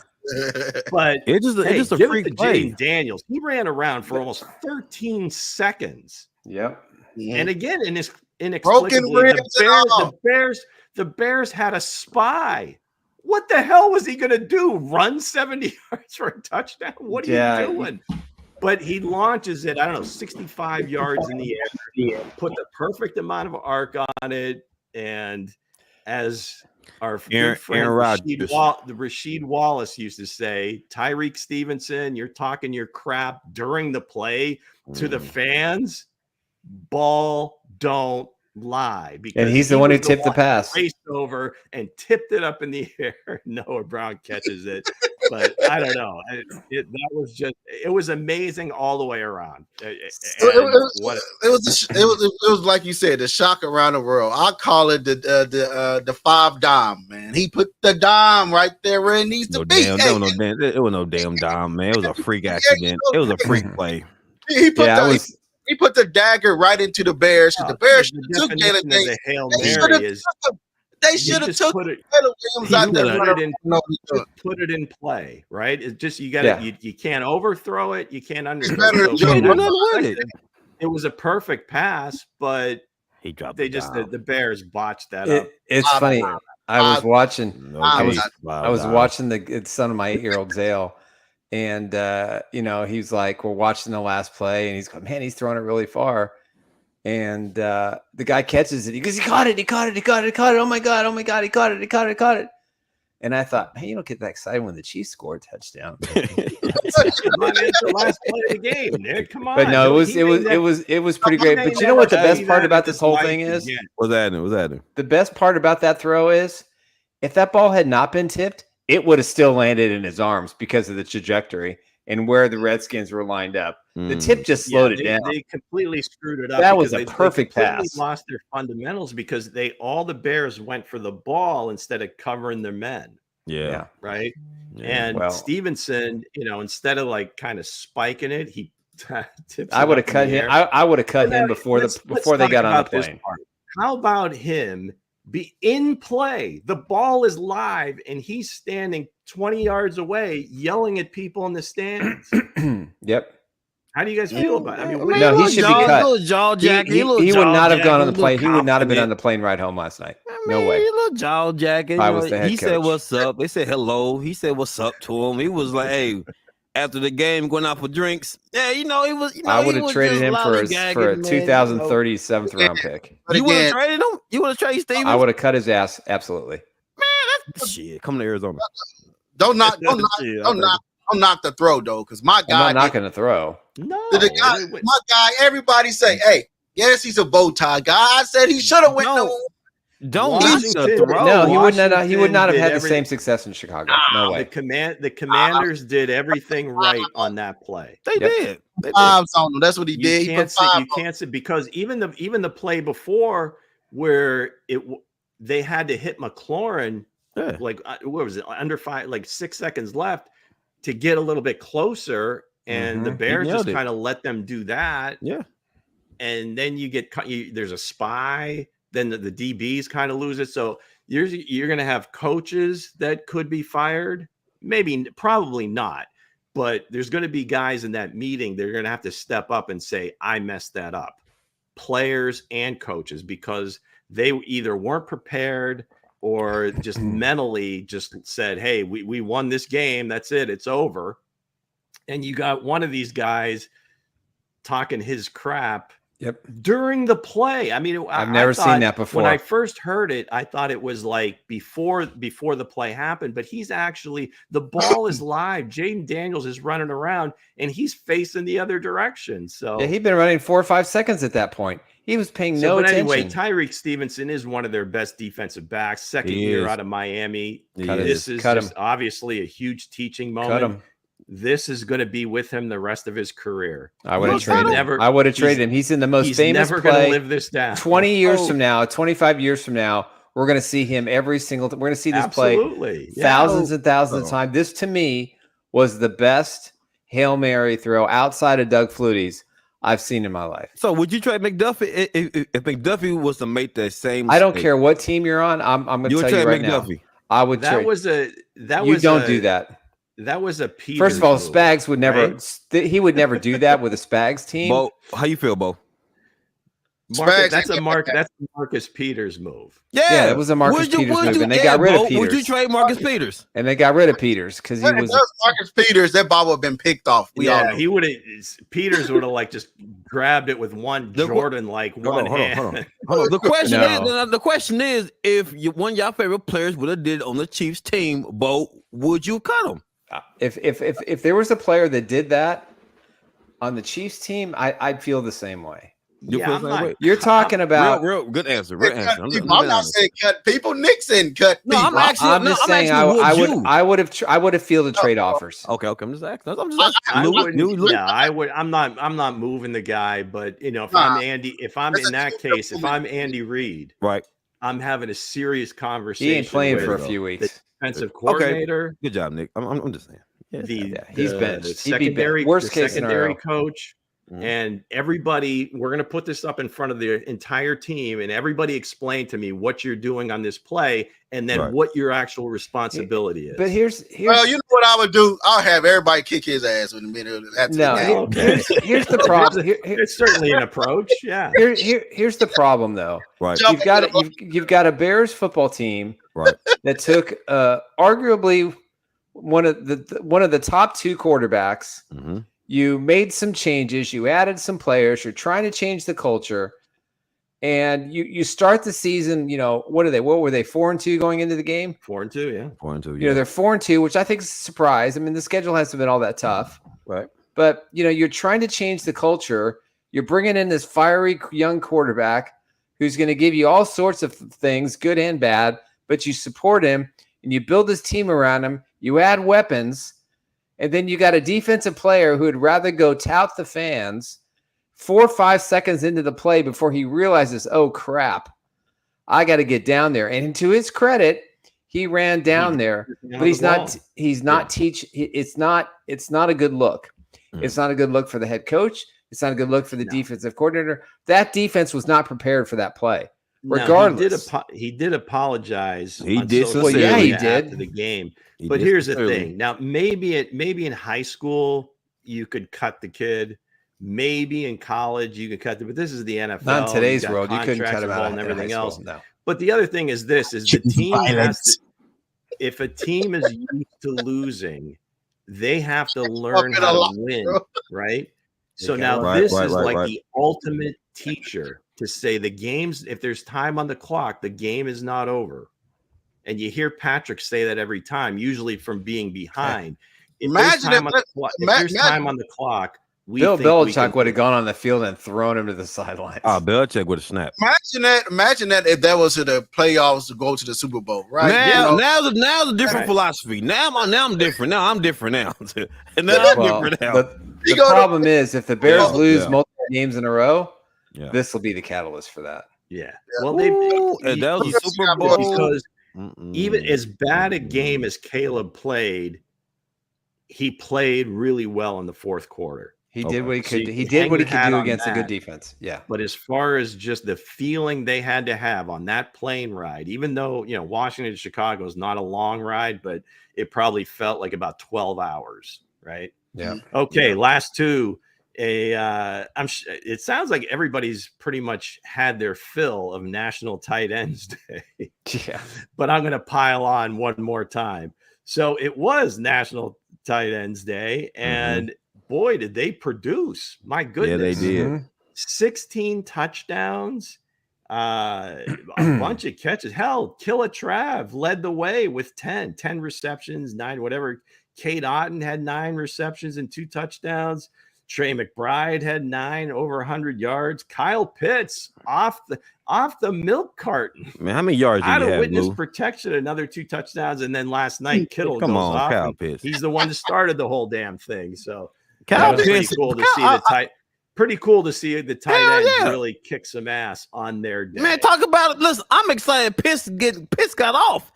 S2: But
S7: it's just a freak play.
S2: Daniels, he ran around for almost 13 seconds.
S4: Yep.
S2: And again, inexplicably, the Bears had a spy. What the hell was he going to do? Run 70 yards for a touchdown? What are you doing? But he launches it, 65 yards in the air, put the perfect amount of arc on it. And as our good friend Rasheed Wallace used to say, Tyreek Stevenson, you're talking your crap during the play to the fans. Ball don't lie, because
S4: he's the one who tipped the pass,
S2: raced over and tipped it up in the air. Noah Brown catches it, but I don't know. It was amazing all the way around.
S6: It was like you said, the shock around the world. I call it the 5 dime, man. He put the dime right there where it needs to be.
S7: It was no damn dime, man. It was a freak accident. It was a freak play.
S6: He put the dagger right into the Bears. The Bears took Jalen Davis. They should have took Jalen Williams out there.
S2: Put it in play, right? It's just you can't overthrow it. You can't underthrow it. It was a perfect pass, but the Bears botched that up.
S4: It's funny. I was watching the son of my 8-year-old Zale. And, he's like, we're watching the last play, and he's going, man, he's throwing it really far. And the guy catches it. He goes, he caught it. Oh, my God. He caught it. And I thought, hey, you don't get that excited when the Chiefs score a touchdown.
S2: It's the last play of the game, Nick. Come on.
S4: But no, it was pretty great. But you know what the best part about this whole thing is?
S7: What's that?
S4: The best part about that throw is if that ball had not been tipped, it would have still landed in his arms because of the trajectory and where the Redskins were lined up. The tip just slowed it down.
S2: They completely screwed it up.
S4: That was a perfect pass.
S2: Lost their fundamentals because all the Bears went for the ball instead of covering their men.
S7: Yeah.
S2: Right.
S7: Yeah.
S2: And Stevenson, instead of like kind of spiking it, he tips.
S4: I would have cut him. I would have cut him before they got on the plane.
S2: How about him be in play? The ball is live and he's standing 20 yards away yelling at people in the stands.
S4: Yep.
S2: How do you guys feel about it? I mean,
S4: no, he should be cut.
S7: He
S4: would not have gone on the plane. He would not have been on the plane ride home last night. No way.
S7: A little jaw jacket.
S4: I was the head
S7: he
S4: coach.
S7: said, "What's up?" They said hello. He said, "What's up?" to him. He was like, "Hey." After the game, going out for drinks. Yeah, he was.
S4: I would have traded him for a 2030 7th round pick.
S7: You would have traded him? You would have traded Stevens?
S4: I would have cut his ass. Absolutely.
S7: Man, that's shit. Come to Arizona.
S6: Don't knock the throw though, because my guy.
S4: I'm not knocking the throw.
S2: No,
S6: my guy. Everybody say, "Hey, yes, he's a bow tie guy." I said he should have went.
S7: Don't knock the throw.
S4: No, he would not have had the same success in Chicago. No way.
S2: The Commanders did everything right on that play.
S7: They did.
S6: That's what he did.
S2: You can't say because even the play before where they had to hit McLaurin, like what was it, under 6 seconds left to get a little bit closer, and the Bears just kind of let them do that.
S7: Yeah, and
S2: then there's a spy. Then the DBs kind of lose it. So you're going to have coaches that could be fired. Probably not. But there's going to be guys in that meeting. They're going to have to step up and say, I messed that up. Players and coaches, because they either weren't prepared or just mentally just said, hey, we won this game. That's it. It's over. And you got one of these guys talking his crap.
S4: Yep.
S2: During the play. I mean,
S4: I've never seen that before.
S2: When I first heard it, I thought it was like before the play happened, but the ball is live. Jaden Daniels is running around and he's facing the other direction. So
S4: yeah, he'd been running 4 or 5 seconds at that point. He was paying no attention.
S2: Anyway, Tyreek Stevenson is one of their best defensive backs. Second year out of Miami. This is obviously a huge teaching moment.
S4: Cut him.
S2: This is going to be with him the rest of his career.
S4: I would have traded him. He's in the most famous
S2: never
S4: play.
S2: Going to live this down.
S4: 20 years from now, 25 years from now, we're going to see him every single time. We're going to see this play thousands and thousands of times. This, to me, was the best Hail Mary throw outside of Doug Flutie's I've seen in my life.
S7: So would you trade McDuffie if McDuffie was to make that same
S4: mistake? I don't care what team you're on. I'm going to tell you right McDuffie. Now. I would trade.
S2: You
S4: don't do that.
S2: That was a Peters
S4: First of all,
S2: move,
S4: Spags would never. Right? He would never do that with a Spags team.
S7: Bo, how you feel, Bo?
S2: That's a Marcus Peters move.
S4: Yeah, it was a Marcus Peters move, and they got rid of Peters.
S7: Would you trade Marcus Peters?
S4: And they got rid of Peters because he was
S6: Marcus Peters. That ball would have been picked off.
S2: He would have. Peters would have just grabbed it with one Jordan one hand.
S7: Hold on. The question is, if one of y'all favorite players would have did on the Chiefs team, Bo, would you cut him?
S4: If there was a player that did that on the Chiefs team, I'd feel the same way. You're talking about
S7: real good answer.
S6: I'm not saying cut people. Nixon cut people.
S4: I'm just saying I would have fielded trade offers.
S7: Okay. I'm just asking.
S2: I would. I'm not moving the guy, but if I'm Andy, if I'm Andy Reid,
S7: right,
S2: I'm having a serious conversation.
S4: He ain't playing for a few weeks.
S2: Defensive coordinator.
S7: Okay. Good job, Nick. I'm just saying.
S4: He's benched.
S2: Secondary,
S4: worst case scenario.
S2: Coach. And everybody, we're going to put this up in front of the entire team, and everybody explain to me what you're doing on this play, and then what your actual responsibility is.
S4: But here's
S6: well, you know what I would do? I'll have everybody kick his ass in a minute.
S4: Here's the problem.
S2: It's certainly an approach. Yeah.
S4: Here's the problem, though.
S7: Right.
S4: You've got a Bears football team that took arguably one of the top 2 quarterbacks.
S7: Mm-hmm.
S4: You made some changes. You added some players. You're trying to change the culture. And you start the season, what are they? What were they, 4-2 going into the game?
S2: 4-2, yeah.
S7: 4-2, yeah.
S4: They're 4-2, which I think is a surprise. I mean, the schedule hasn't been all that tough.
S7: Right.
S4: But, you're trying to change the culture. You're bringing in this fiery young quarterback who's going to give you all sorts of things, good and bad, but you support him and you build this team around him. You add weapons, and then you got a defensive player who would rather go tout the fans 4 or 5 seconds into the play before he realizes, oh, crap, I got to get down there. And to his credit, he ran down there, but he's not teaching. It's not a good look. It's not a good look for the head coach. It's not a good look for the defensive coordinator. That defense was not prepared for that play. Regardless,
S2: he did apologize.
S7: He did.
S4: Well, yeah, he did
S2: after the game. But here's the thing. Now, maybe in high school you could cut the kid. Maybe in college you could cut it. But this is the NFL.
S4: Not in today's world. You couldn't cut him out
S2: and everything else.
S4: No.
S2: But the other thing is this: is the team has to. If a team is used to losing, they have to learn how to win, right? So now this is like the ultimate teacher to say the game's, if there's time on the clock, the game is not over. And you hear Patrick say that every time, usually from being behind. If there's time on the clock,
S4: Bill Belichick would have gone on the field and thrown him to the sidelines.
S7: Belichick would have snapped.
S6: Imagine that if that was to the playoffs to go to the Super Bowl, right?
S7: Now's a different philosophy. Now I'm different. Now I'm different now. And then I'm different now.
S4: The problem is if the Bears lose multiple games in a row, this will be the catalyst for that.
S2: Yeah. Well, that
S7: was a Super Bowl
S2: because even as bad a game as Caleb played, he played really well in the fourth quarter.
S4: He did what he could. He did what he could do against a good defense. Yeah.
S2: But as far as just the feeling they had to have on that plane ride, even though Washington to Chicago is not a long ride, but it probably felt like about 12 hours, right?
S4: Yeah.
S2: Okay. Last two. It sounds like everybody's pretty much had their fill of National Tight Ends Day.
S4: Yeah.
S2: But I'm going to pile on one more time. So it was National Tight Ends Day, and boy, did they produce. My goodness.
S7: Yeah, they did.
S2: 16 touchdowns, a bunch of catches. Hell, Killa Trav led the way with 10 receptions, 9, whatever. Cade Otton had 9 receptions and 2 touchdowns. Trey McBride had 9, over 100 yards. Kyle Pitts off the milk carton.
S7: Man, how many yards
S2: out
S7: did
S2: of
S7: have,
S2: witness
S7: Lou?
S2: protection, another 2 touchdowns, and then last night Kittle
S7: Come
S2: goes
S7: on,
S2: off.
S7: Kyle Pitts.
S2: He's the one that started the whole damn thing. So
S7: Kyle
S2: pretty
S7: Pitts.
S2: cool to see the tight. Pretty cool to see the tight end really kick some ass on their day.
S7: Man, talk about it. Listen, I'm excited. Pitts got off.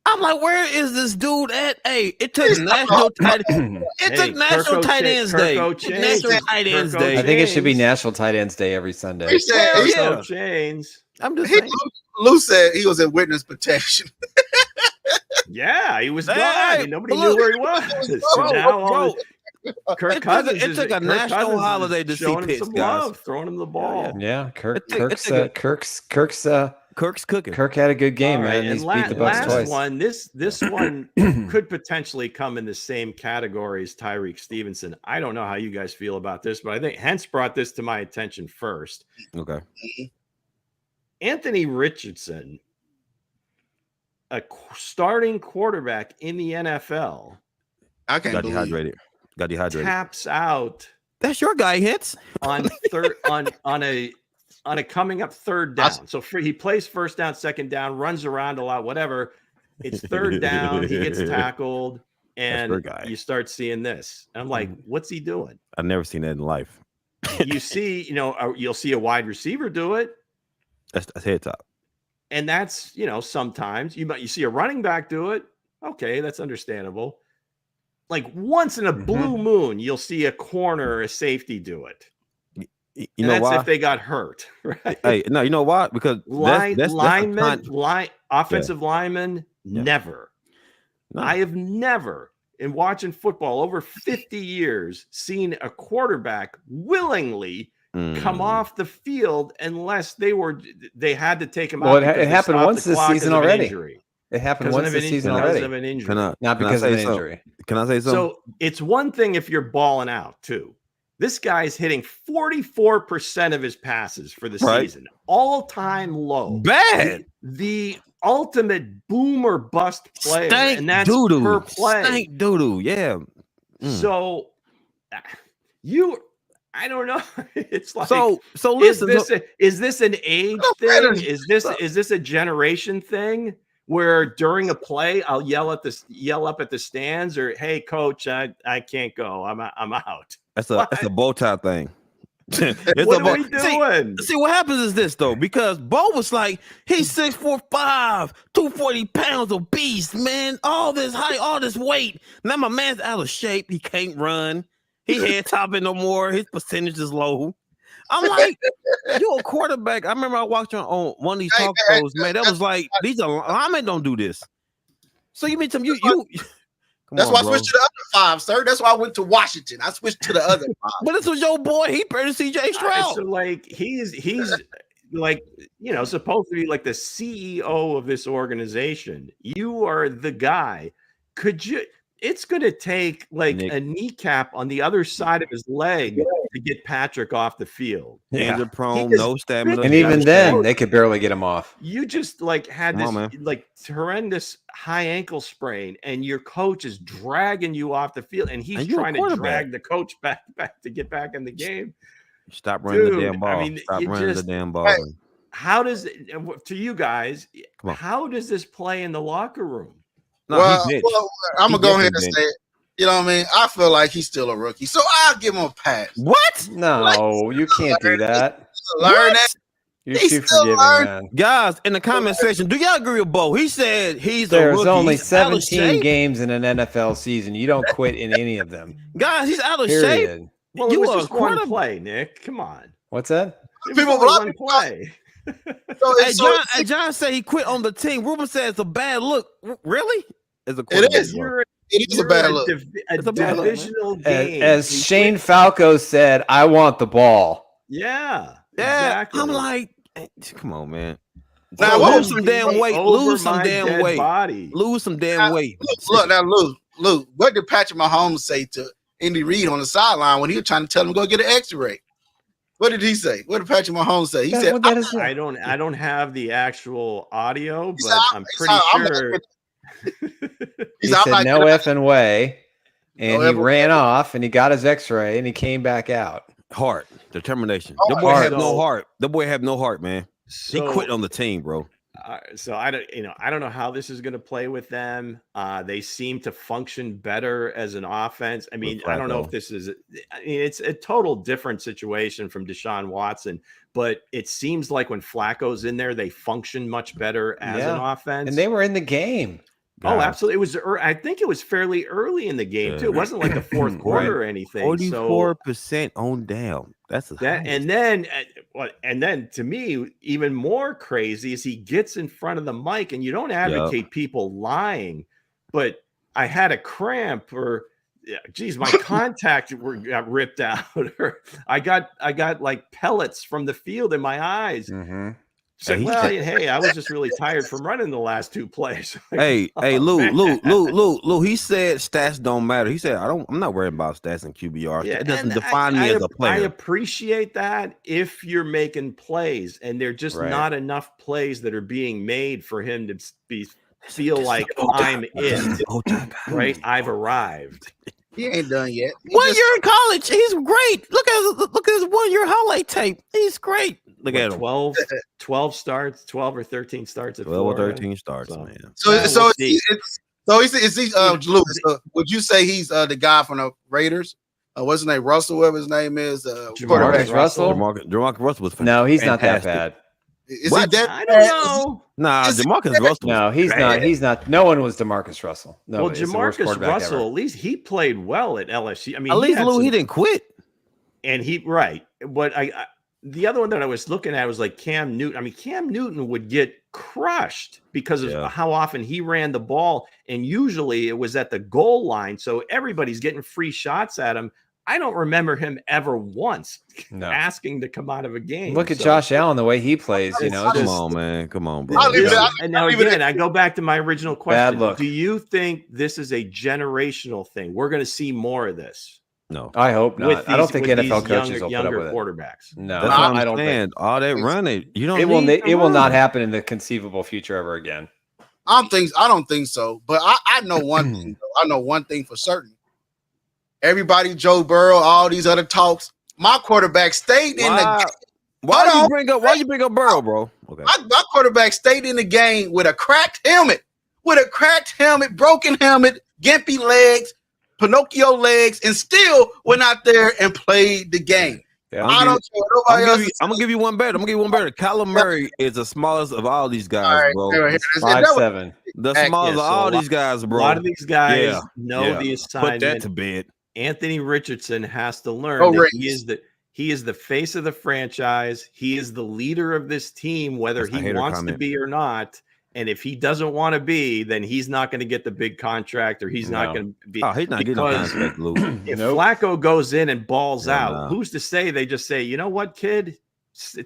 S7: I'm like, where is this dude at? Hey, it took National Tight Ends Day. National Tight Ends Day.
S4: I think it should be National Tight Ends Day every Sunday.
S6: He said,
S7: I'm just saying.
S6: Lou said he was in witness protection.
S2: Yeah, he was gone. Nobody knew where he was. So now Kirk Cousins
S7: it took a national holiday to see Pitts,
S2: guys. Throwing him the ball.
S4: Yeah, Kirk's cooking. Kirk had a good game, man. He's beat the Bucs twice.
S2: One, this one could potentially come in the same category as Tyreek Stevenson. I don't know how you guys feel about this, but I think Hense brought this to my attention first.
S7: Okay.
S2: Anthony Richardson, a starting quarterback in the NFL,
S7: got dehydrated.
S2: Taps out.
S7: That's your guy, Hits.
S2: On a coming up third down. So he plays first down, second down, runs around a lot, whatever. It's third down. He gets tackled, and you start seeing this. And I'm like, what's he doing?
S7: I've never seen that in life.
S2: You see, you'll see a wide receiver do it.
S7: That's head top.
S2: And that's, sometimes you see a running back do it. Okay, that's understandable. Like once in a blue moon, you'll see a corner or a safety do it.
S7: You know why?
S2: If they got hurt, right?
S7: Hey, no, you know why? Because
S2: offensive linemen, never. No. I have never, in watching football over 50 years, seen a quarterback willingly come off the field unless they had to take him out.
S4: Well, it happened once this season already. It happened once this season already.
S2: Because of an injury.
S4: Not because of an injury.
S7: Can I say something?
S2: So it's one thing if you're balling out too. This guy's hitting 44% of his passes for the season. All-time low.
S7: Bad.
S2: The ultimate boom or bust player.
S7: Stank
S2: and that's
S7: doo-doo.
S2: per play.
S7: Stank doo-doo, yeah.
S2: So I don't know. It's like
S7: so listen.
S2: Is this an age thing? Is this a generation thing where during a play I'll yell up at the stands, or hey coach, I can't go. I'm out.
S7: That's a bow tie thing.
S2: What are we doing?
S7: See, what happens is this though, because Bo was like, he's 6'4", 240 pounds of beast, man. All this height, all this weight. Now my man's out of shape. He can't run. He head topping no more. His percentage is low. I'm like, you a quarterback. I remember I watched on one of these talk shows, man. That was like, these linemen don't do this. So you mean to you?
S6: That's why I switched to the other 5, sir. That's why I went to Washington. I switched to the other 5.
S7: But this was your boy. He better than CJ Stroud.
S2: So like he's like, supposed to be like the CEO of this organization. You are the guy. Could you? It's going to take like a kneecap on the other side of his leg to get Patrick off the field.
S7: Hands are prone, no stamina.
S4: And even then, they could barely get him off.
S2: You just like had this like horrendous high ankle sprain, and your coach is dragging you off the field, and he's trying to drag the coach back to get back in the game.
S7: Stop running the damn ball.
S2: I mean,
S7: Stop running the damn ball.
S2: How does to you guys? How does this play in the locker room?
S7: No,
S6: well, I'm gonna go ahead and say it. You know what I mean? I feel like he's still a rookie, so I'll give him a pass.
S7: What?
S4: No, you can't do that.
S6: Learn that.
S4: You're too forgiving, man.
S7: Guys, in the comment section, do y'all agree with Bo? He said he's a
S4: There's
S7: rookie.
S4: only
S7: He's out of
S4: 17
S7: shape.
S4: games in an NFL season. You don't quit in any of them.
S7: Guys, he's out of
S4: Period.
S7: shape.
S2: Well,
S7: You
S2: it was
S7: are
S2: just one play, Nick. Come on.
S4: What's that?
S2: People one play.
S7: Hey, John said he quit on the team. Ruben said it's a bad look. Really?
S6: It is. It is a bad look.
S2: A divisional game.
S4: As Shane Falco said, I want the ball.
S2: Yeah.
S7: Yeah.
S2: Exactly.
S7: I'm like, come on, man.
S6: Now,
S7: lose some damn weight. Lose some damn weight.
S2: Body.
S7: Lose some damn weight.
S6: Look now, Lou. What did Patrick Mahomes say to Andy Reid on the sideline when he was trying to tell him to go get an X-ray? What did he say? What did Patrick Mahomes say? He said,
S2: "I don't have the actual audio, but I'm pretty sure."
S4: He said, "No effing way," and he ran off, and he got his X-ray, and he came back out.
S7: Heart, determination. The boy had no heart. The boy had no heart, man. He quit on the team, bro.
S2: So I don't know how this is going to play with them. They seem to function better as an offense. I mean, I don't know if this is. It's a total different situation from Deshaun Watson, but it seems like when Flacco's in there, they function much better as an offense.
S4: And they were in the game.
S2: Oh, absolutely! It was. I think it was fairly early in the game too. It wasn't like the fourth quarter or anything.
S7: 44% on down. That's
S2: that. And then to me, even more crazy is he gets in front of the mic, and you don't advocate people lying, but I had a cramp, or geez, my contact got ripped out, or I got like pellets from the field in my eyes.
S4: Mm-hmm.
S2: So hey, I was just really tired from running the last 2 plays.
S7: Hey, Lou. He said stats don't matter. He said, I'm not worried about stats and QBR. Yeah, it doesn't define me as a player.
S2: I appreciate that if you're making plays, and they're just not enough plays that are being made for him to feel like I'm in. Right? I've arrived.
S6: He ain't done yet.
S7: 1 year in college, he's great. Look at his 1 year highlight tape. He's great. Look at him.
S2: 12 starts, 12 or 13 starts at
S7: 12 or 13 starts, man.
S6: So is he Lewis? Would you say he's the guy from the Raiders? What's his name? Russell, whatever his name is.
S4: Jamarcus Russell.
S7: Jamarcus Russell was fantastic.
S4: No, he's not that bad.
S6: Is he dead?
S2: I don't know.
S7: Nah, Jamarcus Russell.
S4: No, he's not. He's not. No one was Jamarcus Russell. No,
S2: well, Jamarcus Russell, at least he played well at LSU. I mean,
S7: at least he didn't quit.
S2: And but the other one that I was looking at was like Cam Newton. I mean, Cam Newton would get crushed because of how often he ran the ball, and usually it was at the goal line, so everybody's getting free shots at him. I don't remember him ever once asking to come out of a game.
S4: Look at Josh Allen, the way he plays. Come
S7: on, man. Come on, bro.
S2: And now again, I go back to my original question.
S4: Bad look.
S2: Do you think this is a generational thing? We're going to see more of this.
S7: No,
S4: I hope not. I don't think NFL coaches will put up with it.
S2: Quarterbacks.
S7: No, that's what I'm saying. All that running, you don't.
S4: It will not happen in the conceivable future ever again.
S6: I don't think so. But I know one thing. I know one thing for certain. Everybody, Joe Burrow, all these other talks. My quarterback stayed in the.
S7: Why you bring up Burrow, bro? Okay.
S6: My quarterback stayed in the game with a cracked helmet, broken helmet, gimpy legs, Pinocchio legs, and still went out there and played the game.
S7: Yeah, I'm gonna give you one better. Kyler Murray is the smallest of all these guys, bro.
S4: 5'7".
S7: The smallest of all these guys, bro.
S2: A lot of these guys know the assignment.
S7: Put that to bed.
S2: Anthony Richardson has to learn that he is the face of the franchise. He is the leader of this team, whether he wants to be or not. And if he doesn't want to be, then he's not going to get the big contract, or he's not going to be.
S7: Oh, he's not getting a contract, Lou.
S2: If Flacco goes in and balls out, who's to say they just say, you know what, kid?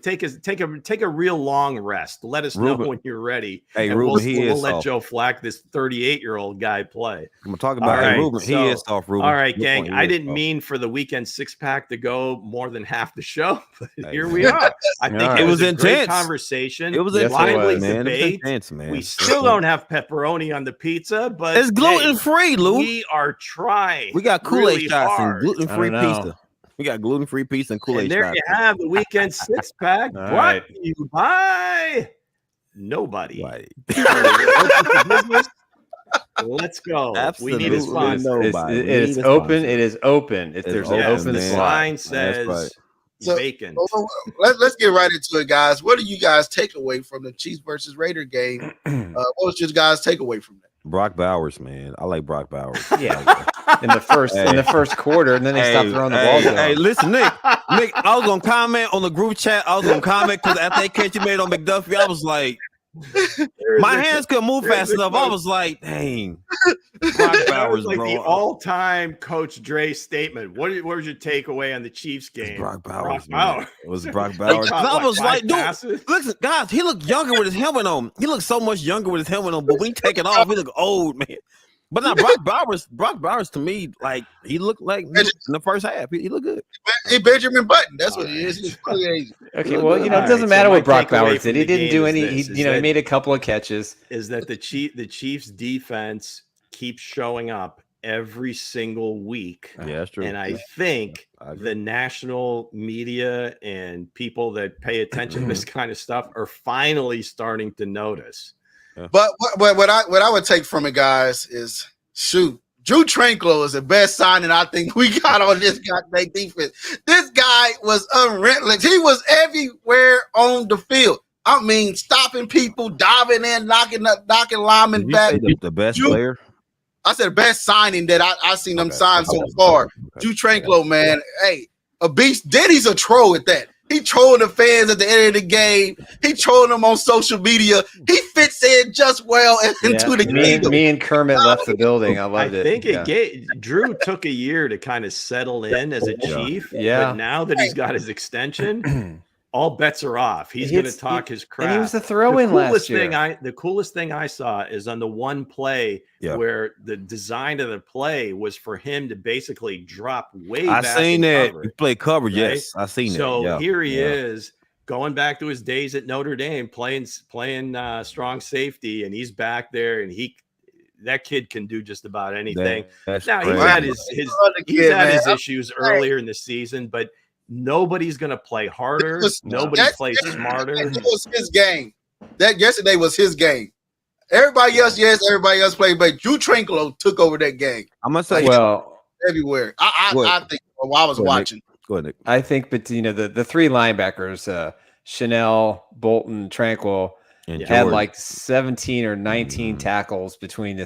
S2: Take a real long rest. Let us know when you're ready.
S7: Hey, Ruben,
S2: we'll let Joe Flack, this 38-year-old guy, play.
S7: I'm gonna talk about Ruben. He is off, Ruben.
S2: All right, gang. I didn't mean for the weekend 6-pack to go more than half the show, but here we are. I think it was a great conversation.
S7: It was a
S2: lively
S7: man.
S2: debate.
S7: Man.
S2: We still don't have pepperoni on the pizza, but
S7: it's gluten free, Lou.
S2: We are trying.
S7: We got Kool-Aid
S2: really
S7: shots
S2: hard.
S7: and gluten free pizza. We got gluten-free pizza and Kool-Aid.
S2: And there you have the weekend 6-pack brought to you by nobody. Let's go.
S7: Absolutely.
S2: We need a sponsor.
S4: It is open. It is open. If there's an open
S2: sign says vacant.
S6: Let's get right into it, guys. What do you guys take away from the Chiefs versus Raider game? What was your guys' takeaway from that?
S7: Brock Bowers, man. I like Brock Bowers.
S4: Yeah. in the first quarter, and then they stopped throwing the ball down.
S7: Hey, listen, Nick, I was gonna comment on the group chat. I was gonna comment because after that catch you made on McDuffie, I was like, my hands couldn't move fast enough. I was like, dang. Brock Bowers,
S2: like
S7: bro.
S2: The all-time Coach Dre statement. What was your takeaway on the Chiefs game?
S7: Brock Bowers.
S2: It
S7: was Brock Bowers. I was like, dude, listen, guys, he looked younger with his helmet on. He looked so much younger with his helmet on, but when he take it off, he look old, man. But now Brock Bowers to me, like he looked like in the first half. He looked good.
S6: Hey, Benjamin Button. That's what he is. He's
S4: okay, well, it doesn't matter what Brock Bowers did. He didn't do any. He made a couple of catches.
S2: Is that the Chiefs defense keeps showing up every single week?
S7: Yeah, that's true.
S2: And I think the national media and people that pay attention to this kind of stuff are finally starting to notice.
S6: Yeah. But what I would take from it, guys, is Drew Tranquillo is the best signing I think we got on this goddamn defense. This guy was unrelentless. He was everywhere on the field. I mean, stopping people, diving in, knocking linemen back.
S7: The best player?
S6: I said best signing that I seen them sign so far. Drew Tranquillo, man. Hey, a beast. Then he's a troll at that. He trolling the fans at the end of the game. He trolling them on social media. He fits in just well into the game.
S4: Me and Kermit left the building. I loved it.
S2: I think Drew took a year to kind of settle in as a Chief.
S4: Yeah.
S2: But now that he's got his extension, all bets are off. He's going to talk his crap.
S4: And he was the throw-in last year.
S2: The coolest thing I saw is on the one play where the design of the play was for him to basically drop way back.
S7: I seen that.
S2: Cover,
S7: he played cover,
S2: right?
S7: yes. I seen that.
S2: So here he is going back to his days at Notre Dame, playing strong safety, and he's back there, and that kid can do just about anything. Now he's had his issues earlier in the season, but nobody's going to play harder. Nobody plays smarter.
S6: It was his game. That yesterday was his game. Everybody else played, but Drew Tranquillo took over that game.
S7: I'm gonna say,
S6: everywhere. I think while I was watching.
S7: Go ahead, Nick.
S4: I think, but the three linebackers, Chanel, Bolton, Tranquil, had like 17 or 19 tackles between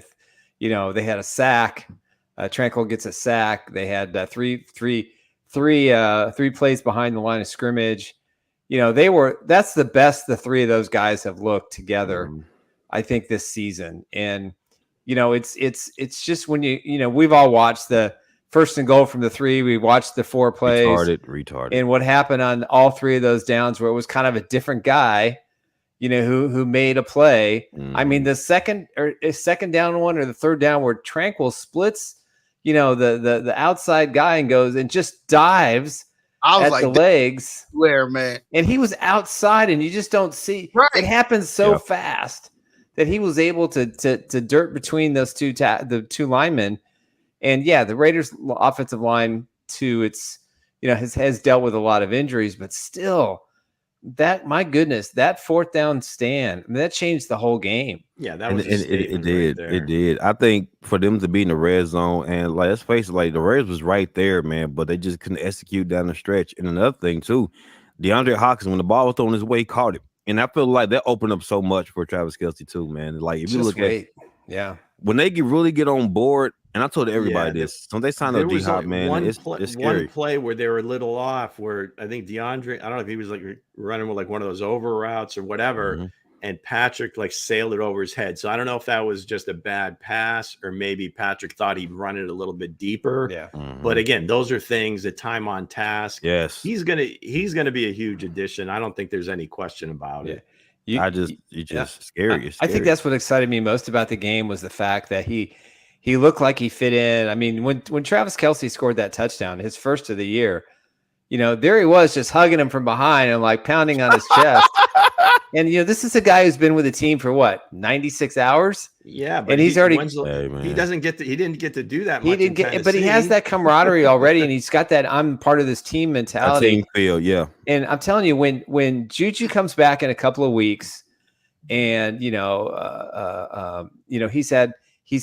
S4: they had a sack. Tranquil gets a sack. They had three plays behind the line of scrimmage. That's the best the three of those guys have looked together, I think, this season. And it's just when we've all watched the first and goal from the three. We watched the 4 plays.
S7: Retarded.
S4: And what happened on all 3 of those downs where it was kind of a different guy, who made a play. I mean, the second down one or the third down where Tranquil splits the outside guy and goes and just dives at the legs.
S6: Where, man?
S4: And he was outside, and you just don't see.
S6: Right.
S4: It happens so fast that he was able to dirt between those the two linemen. And the Raiders offensive line too, it's has dealt with a lot of injuries, but still, my goodness, that fourth down stand, that changed the whole game.
S2: Yeah, that was
S7: it did. It did. I think for them to be in the red zone, and let's face it, the Raiders was right there, man, but they just couldn't execute down the stretch. And another thing too, DeAndre Hopkins, when the ball was thrown his way, caught it. And I feel like that opened up so much for Travis Kelce too, man. If you look at when they really get on board, and I told everybody this. So they signed up D-Hop, man. It's scary.
S2: One play where they were a little off, where I think DeAndre, I don't know if he was running with one of those over routes or whatever, and Patrick sailed it over his head. So I don't know if that was just a bad pass, or maybe Patrick thought he'd run it a little bit deeper.
S4: Yeah.
S2: But again, those are things that time on task.
S7: Yes.
S2: He's gonna be a huge addition. I don't think there's any question about it.
S7: It's scary.
S4: I think that's what excited me most about the game was the fact that he looked like he fit in. I mean, when Travis Kelce scored that touchdown, his first of the year, there he was just hugging him from behind and pounding on his chest. And this is a guy who's been with the team for what, 96 hours?
S2: Yeah, but
S4: and he's already
S2: he didn't get to do that much.
S4: He didn't get, but he has that camaraderie already, and he's got that I'm part of this team mentality.
S7: Team feel, yeah.
S4: And I'm telling you, when Juju comes back in a couple of weeks, and he's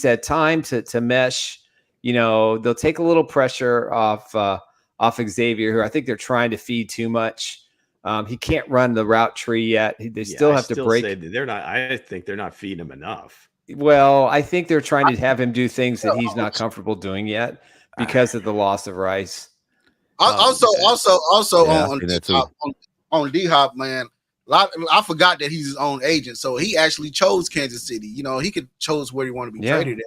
S4: had time to mesh, they'll take a little pressure off Xavier, who I think they're trying to feed too much. He can't run the route tree yet. They still have to break.
S2: I think they're not feeding him enough.
S4: Well, I think they're trying to have him do things that he's not comfortable doing yet because of the loss of Rice.
S6: Also on D-Hop, man. I forgot that he's his own agent, so he actually chose Kansas City. He could chose where he wanted to be traded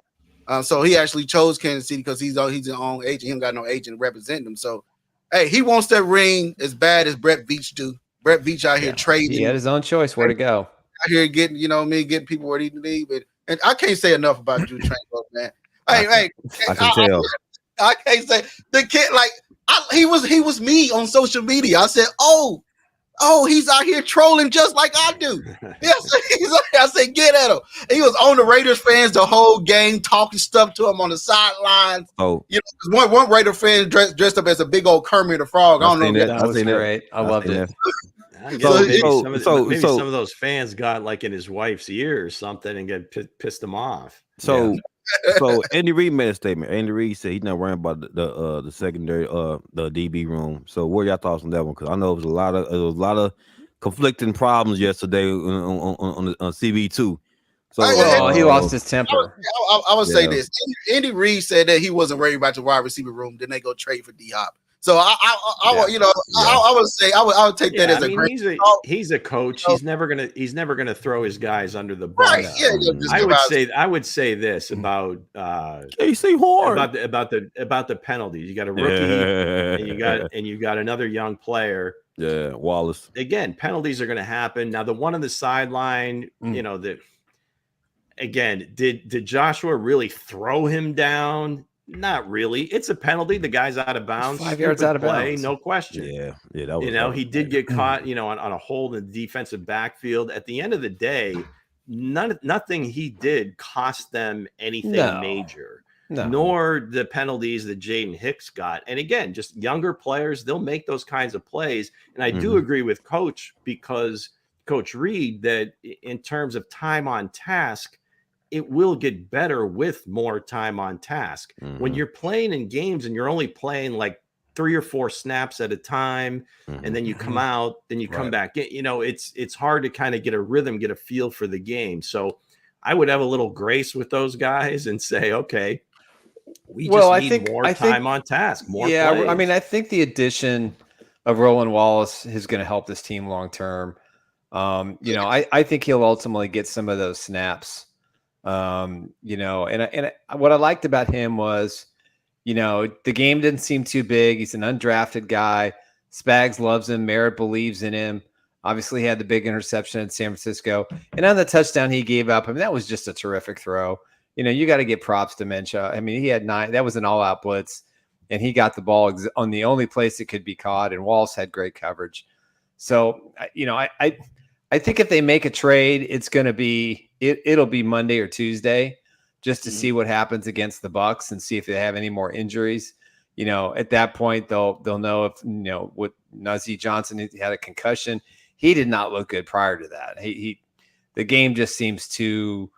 S6: at. So he actually chose Kansas City because he's his own agent. He don't got no agent representing him. So, hey, he wants that ring as bad as Brett Veach do. Brett Veach out here trading.
S4: He had his own choice where to go.
S6: Out here getting, getting people where he need. And I can't say enough about Drew Tranquil, man. Hey,
S7: I can tell.
S6: I can't say the kid he was me on social media. I said, oh, he's out here trolling just like I do. Yes, I said, get at him. And he was on the Raiders fans the whole game, talking stuff to him on the sidelines.
S7: Oh,
S6: one Raider fan dressed up as a big old Kermit the Frog. I don't know.
S4: That was great. I loved it.
S2: Maybe some of those fans got in his wife's ear or something and pissed him off.
S7: So Andy Reid made a statement. Andy Reid said he's not worrying about the secondary the DB room. So what are y'all thoughts on that one? Because I know there was a lot of conflicting problems yesterday on CB2. So
S4: he lost his temper.
S6: I would say this. Andy Reid said that he wasn't worried about the wide receiver room. Then they go trade for D-Hop. So I would say I would take that as a great.
S2: He's a coach. He's never gonna throw his guys under the bus.
S6: Right. Yeah.
S2: I would say this about
S7: Casey Horn
S2: about the penalties. You got a rookie and you got another young player.
S7: Yeah, Wallace.
S2: Again, penalties are going to happen. Now the one on the sideline, again, did Joshua really throw him down? Not really. It's a penalty. The guy's out of bounds.
S4: 5 yards out of bounds.
S2: No question.
S7: Yeah. That was,
S2: he did get caught, on a hold in the defensive backfield. At the end of the day, nothing he did cost them anything major. No. Nor the penalties that Jaden Hicks got. And again, just younger players, they'll make those kinds of plays. And I do agree with Coach Reid that in terms of time on task, it will get better with more time on task. When you're playing in games and you're only playing 3 or 4 snaps at a time, and then you come out, then you come back in, it's hard to kind of get a rhythm, get a feel for the game. So I would have a little grace with those guys and say, okay, we need more time on task, more plays.
S4: I mean, I think the addition of Roland Wallace is going to help this team long term. I think he'll ultimately get some of those snaps. And what I liked about him was, the game didn't seem too big. He's an undrafted guy. Spags loves him. Merritt believes in him. Obviously, he had the big interception in San Francisco. And on the touchdown he gave up, that was just a terrific throw. you got to get props to Minshew. I mean, he had 9. That was an all-out blitz, and he got the ball on the only place it could be caught, and Wallace had great coverage. So, I think if they make a trade, it's going to be it'll be Monday or Tuesday, just to see what happens against the Bucs and see if they have any more injuries. At that point, they'll know if with Najee Johnson had a concussion. He did not look good prior to that. The game just seems too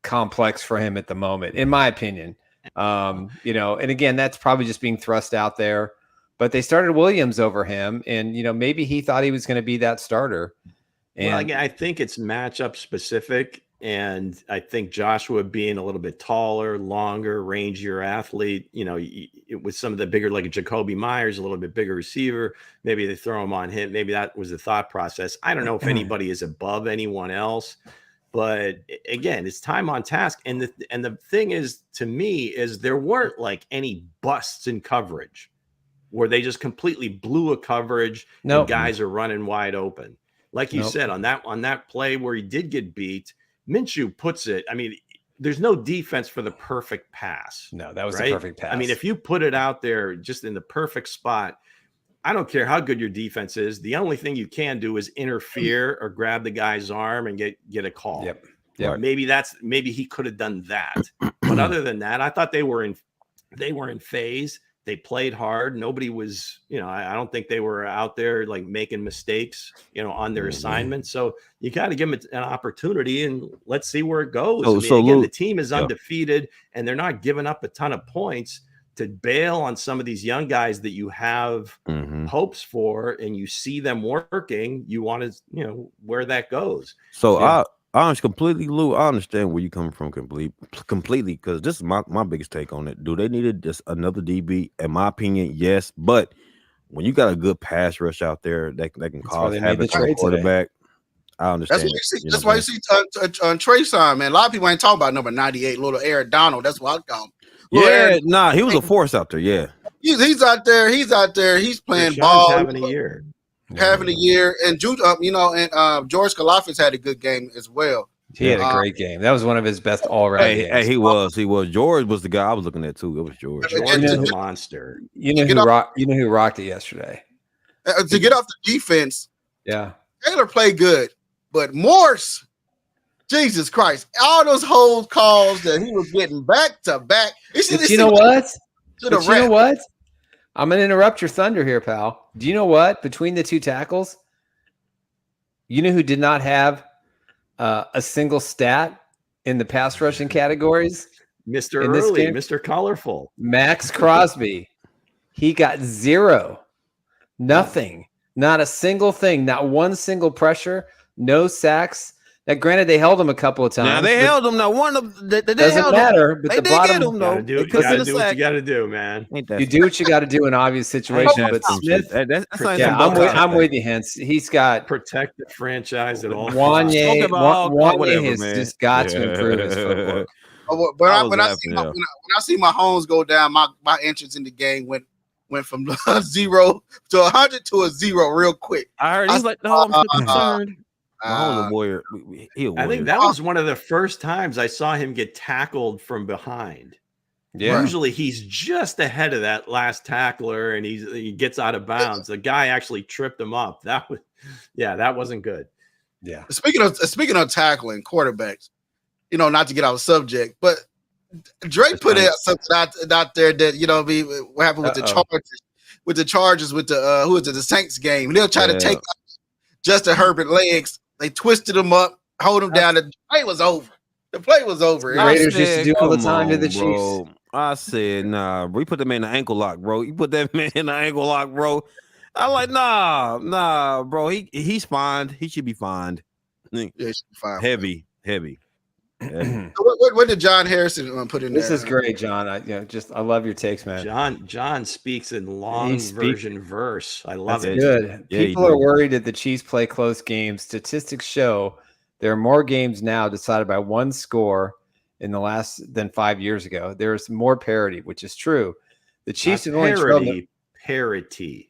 S4: complex for him at the moment, in my opinion. And again, that's probably just being thrust out there. But they started Williams over him, and maybe he thought he was going to be that starter. And
S2: I think it's matchup specific, and I think Joshua being a little bit taller, longer, rangier athlete, with some of the bigger, like a Jacoby Myers, a little bit bigger receiver, maybe they throw him on him. Maybe that was the thought process. I don't know if anybody is above anyone else, but again, it's time on task. And the thing is, to me, is there weren't like any busts in coverage where they just completely blew a coverage and guys are running wide open. Like you said, on that play where he did get beat, Minshew puts it. I mean, there's no defense for the perfect pass.
S4: No, that was the perfect pass.
S2: I mean, if you put it out there just in the perfect spot, I don't care how good your defense is. The only thing you can do is interfere or grab the guy's arm and get a call.
S4: Yep.
S2: Maybe he could have done that. But other than that, I thought they were in phase. They played hard. Nobody was, I don't think they were out there like making mistakes, on their assignments. So you got to give them an opportunity and let's see where it goes. The team is undefeated and they're not giving up a ton of points to bail on some of these young guys that you have hopes for, and you see them working. You want to, where that goes.
S7: So I completely, Lou. I understand where you come from completely, because this is my biggest take on it. Do they need just another DB? In my opinion, yes. But when you got a good pass rush out there that can cause havoc for the quarterback, I understand.
S6: That's why you see on Trayshawn, man. A lot of people ain't talking about number 98, little Aaron Donald. That's what I call him.
S7: He was a force out there. Yeah,
S6: he's out there. He's playing ball.
S2: Having a year.
S6: And Jude, George Kalafis had a good game as well.
S4: He had a great game. That was one of his best all-around games.
S7: Hey, he was. George was the guy I was looking at too. It was George.
S2: George is a monster.
S4: You know who rocked it yesterday?
S6: To get off the defense,
S4: Taylor
S6: played good, but Morse, Jesus Christ, all those hold calls that he was getting back to back.
S4: You know what? I'm going to interrupt your thunder here, pal. Do you know what? Between the two tackles, you know who did not have a single stat in the pass rushing categories?
S2: Mr. Early, Mr. Colorful.
S4: Max Crosby. He got 0. Nothing. Not a single thing. Not one single pressure. No sacks. Now, granted, they held him a couple of times.
S7: Now they held him. Now one of them, they
S4: doesn't matter. But
S7: they
S4: the bottom,
S7: him, though.
S2: You gotta do what you gotta do, man.
S4: You do what you got to do in obvious situations. But Smith, I'm with you, Hense. He's got
S2: protect the franchise at all.
S4: Wanye has just got to improve his footwork.
S6: When I see my Mahomes go down, my entrance in the game went from 0 to 100 to a 0 real quick.
S7: I heard he's like, no, I'm concerned. I
S2: think that was one of the first times I saw him get tackled from behind.
S4: Yeah.
S2: Usually he's just ahead of that last tackler and he gets out of bounds. The guy actually tripped him up. That wasn't good.
S6: Yeah. Speaking of tackling quarterbacks, not to get out of subject, but Drake put something out there that what happened with the Chargers with the Saints game. They'll try to take Justin Herbert legs. They twisted him up, hold him down. The play was over. The
S4: Raiders used to do all the time to the Chiefs.
S7: I said, nah, we put them in the ankle lock, bro. You put that man in the ankle lock, bro. I'm like, nah, bro. He's fined. He should be fined.
S6: Yeah, he should be fined.
S7: Heavy.
S6: What did John Harrison put in there?
S4: This is great, John. I love your takes, man.
S2: John speaks in long version verse. I love it.
S4: Good.
S7: Yeah,
S4: people are worried that the Chiefs play close games. Statistics show there are more games now decided by one score in the last than 5 years ago. There's more parity, which is true. The Chiefs have only trailed parity.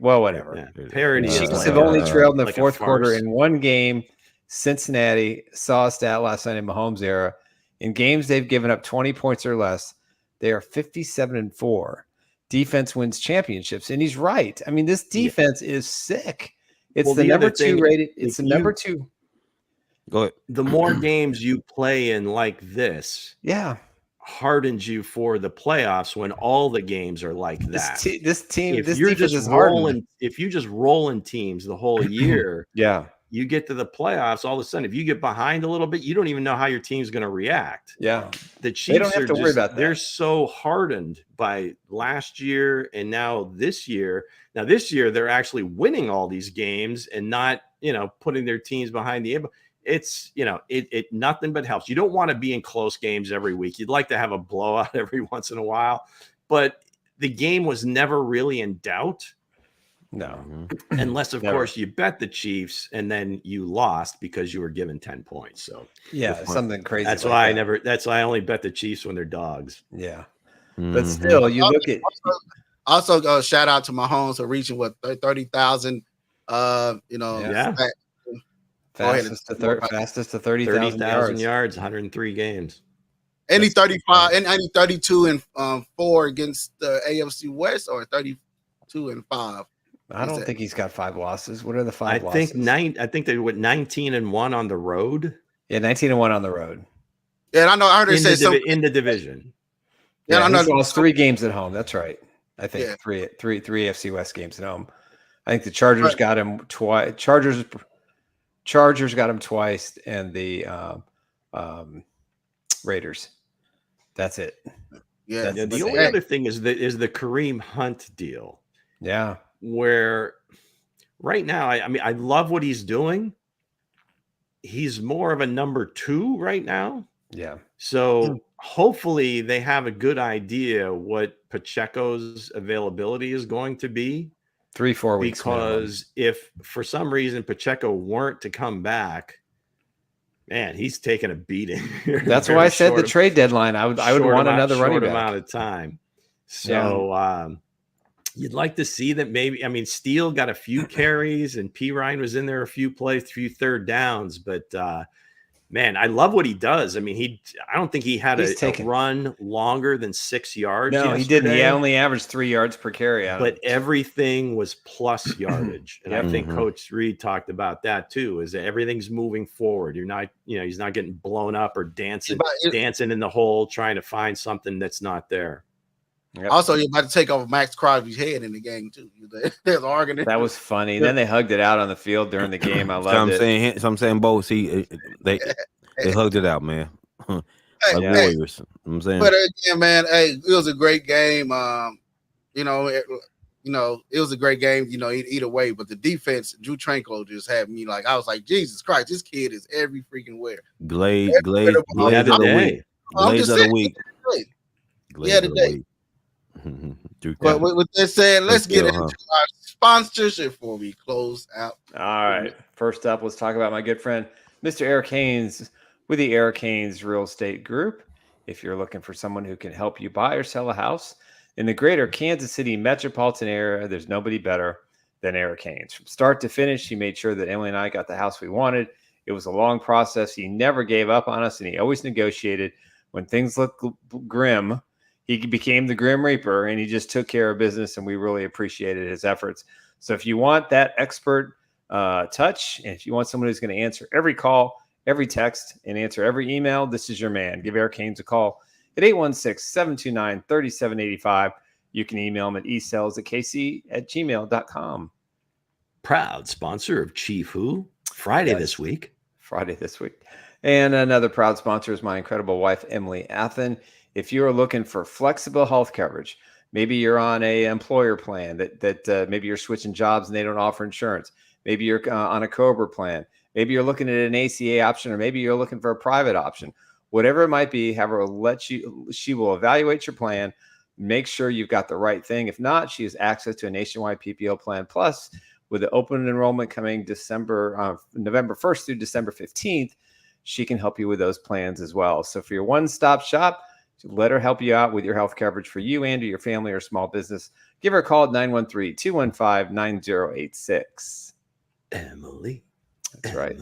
S4: Well, whatever.
S2: Yeah, parity.
S4: The Chiefs have only trailed in the fourth quarter in one game. Cincinnati saw a stat last night in Mahomes' era. In games they've given up 20 points or less, they are 57-4. Defense wins championships, and he's right. I mean, this defense is sick. It's the number 2 rated. It's the number 2.
S7: Go ahead.
S2: The more games you play in like this, hardens you for the playoffs when all the games are like that.
S4: This team,
S2: if
S4: this
S2: you're
S4: defense
S2: just
S4: is
S2: rolling,
S4: hardened.
S2: if you just rolling teams the whole year, you get to the playoffs. All of a sudden, if you get behind a little bit, you don't even know how your team's going to react.
S4: Yeah,
S2: the Chiefs
S4: they don't have to worry about that.
S2: They're so hardened by last year and now this year. Now this year they're actually winning all these games and not, putting their teams behind the. It's, it nothing but helps. You don't want to be in close games every week. You'd like to have a blowout every once in a while, but the game was never really in doubt.
S4: No,
S2: unless of course you bet the Chiefs and then you lost because you were given 10 points. So
S4: something crazy.
S2: That's why I only bet the Chiefs when they're dogs.
S4: Yeah, but still, you look at.
S6: Also, shout out to Mahomes for reaching 30,000.
S4: Fastest to 30,000
S2: yards, 103 games.
S6: Any 35 and any 32 and 4 against the AFC West, or 32 and 5.
S4: I don't think he's got 5 losses. What are the 5 losses?
S2: I think they went 19-1 on the road.
S4: Yeah, 19-1 on the road.
S6: Yeah, I know. I heard they say
S2: in the division.
S6: Yeah, I know.
S4: He lost 3 games at home. That's right. I think three AFC West games at home. I think the Chargers got him twice. Chargers got him twice, and the Raiders. That's it.
S6: Yeah.
S2: The only other thing is the Kareem Hunt deal.
S4: Yeah.
S2: Where right now, I love what he's doing. He's more of a number 2 right now.
S4: Yeah.
S2: So hopefully they have a good idea what Pacheco's availability is going to be.
S4: 3-4 weeks.
S2: Because if for some reason Pacheco weren't to come back, man, he's taking a beating.
S4: That's why I said the trade deadline. I would want another running back.
S2: Amount of time. So you'd like to see that maybe. Steele got a few carries and P. Ryan was in there a few plays, 3 third downs, but man, I love what he does. I don't think he had a run longer than 6 yards.
S4: No, he didn't. He only averaged 3 yards per carry.
S2: But everything was plus yardage. And I think Coach Reed talked about that too, is that everything's moving forward. You're not, he's not getting blown up or dancing in the hole, trying to find something that's not there.
S6: Yep. Also, you're about to take over Max Crosby's head in the game too. They're arguing.
S4: That was funny. Then they hugged it out on the field during the game. I loved it.
S7: I'm saying both. See, they hugged it out, man. Warriors. I'm saying.
S6: But again, man, it was a great game. It was a great game. Either way, but the defense, Drew Tranquil just had me like, I was like, Jesus Christ, this kid is every freaking where.
S7: Glaze of the week. Glaze of the week.
S6: Yeah, today. But with that said, let's get into our sponsorship before we close out.
S4: All right. First up, let's talk about my good friend, Mr. Eric Haynes with the Eric Haynes Real Estate Group. If you're looking for someone who can help you buy or sell a house in the greater Kansas City metropolitan area, there's nobody better than Eric Haynes. From start to finish, he made sure that Emily and I got the house we wanted. It was a long process. He never gave up on us, and he always negotiated. When things looked grim, he became the Grim Reaper, and he just took care of business, and we really appreciated his efforts. So if you want that expert touch, and if you want someone who's going to answer every call, every text, and answer every email, this is your man. Give Eric Haynes a call at 816-729-3785. You can email him at esales@kc@gmail.com.
S2: Proud sponsor of Chief Who Friday this week.
S4: And another proud sponsor is my incredible wife, Emily Athan. If you are looking for flexible health coverage, maybe you're on a employer plan that maybe you're switching jobs and they don't offer insurance. Maybe you're on a COBRA plan. Maybe you're looking at an ACA option, or maybe you're looking for a private option. Whatever it might be, have her she will evaluate your plan, make sure you've got the right thing. If not, she has access to a nationwide PPO plan. Plus, with the open enrollment coming November 1st through December 15th, she can help you with those plans as well. So for your one-stop shop, let her help you out with your health coverage for you and or your family or small business. Give her a call at 913-215-9086.
S2: Emily.
S4: That's right.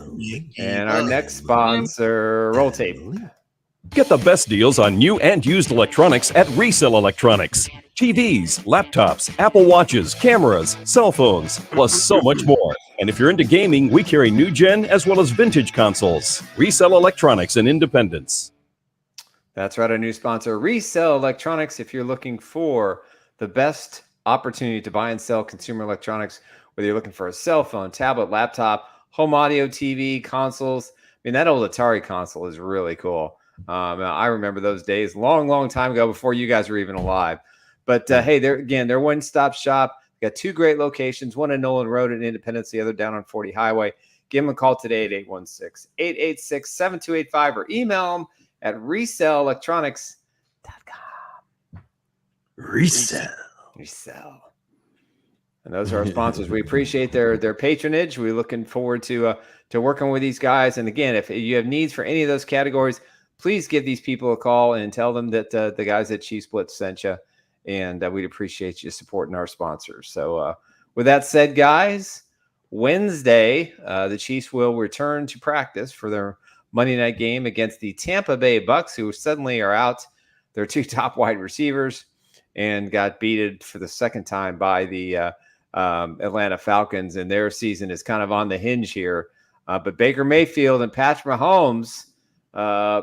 S4: And our next sponsor, Roll Tape.
S5: Get the best deals on new and used electronics at Resell Electronics. TVs, laptops, Apple Watches, cameras, cell phones, plus so much more. And if you're into gaming, we carry new gen as well as vintage consoles. Resell Electronics in Independence.
S4: That's right, our new sponsor, Resell Electronics. If you're looking for the best opportunity to buy and sell consumer electronics, whether you're looking for a cell phone, tablet, laptop, home audio, TV, consoles. I mean, that old Atari console is really cool. I remember those days long time ago before you guys were even alive. But hey, they're one-stop shop. They got 2 great locations, one in Nolan Road in Independence, the other down on 40 Highway. Give them a call today at 816-886-7285 or email them at resellelectronics.com. Resell. And those are our sponsors. We appreciate their patronage. We're looking forward to working with these guys. And again, if you have needs for any of those categories, please give these people a call and tell them that the guys at Chiefs Blitz sent you. And we'd appreciate you supporting our sponsors. So with that said, guys, Wednesday, the Chiefs will return to practice for their Monday night game against the Tampa Bay Bucks, who suddenly are out their 2 top wide receivers and got beaten for the second time by the Atlanta Falcons. And their season is kind of on the hinge here. But Baker Mayfield and Patrick Mahomes,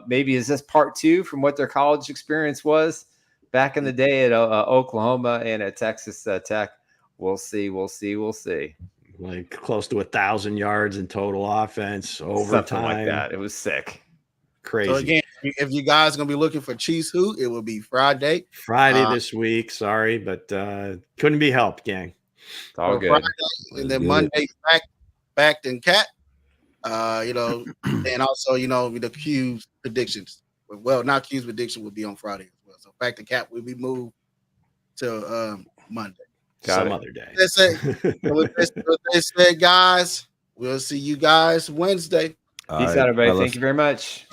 S4: maybe is this part 2 from what their college experience was back in the day at Oklahoma and at Texas Tech. We'll see.
S2: Like close to 1,000 yards in total offense, overtime.
S4: Something like that. It was sick.
S2: Crazy.
S6: So again, if you guys are going to be looking for Chiefs who, it will be Friday.
S2: This week. Sorry, but couldn't be helped, gang.
S4: It's all good.
S6: Friday, and then Monday back and Cat. And also, the Q's predictions. Well, not Q's prediction will be on Friday as well. So back to Cat will be moved to Monday.
S2: Some other day.
S6: That's it. With they said, guys, we'll see you guys Wednesday.
S4: Peace out, everybody. Thank you very much.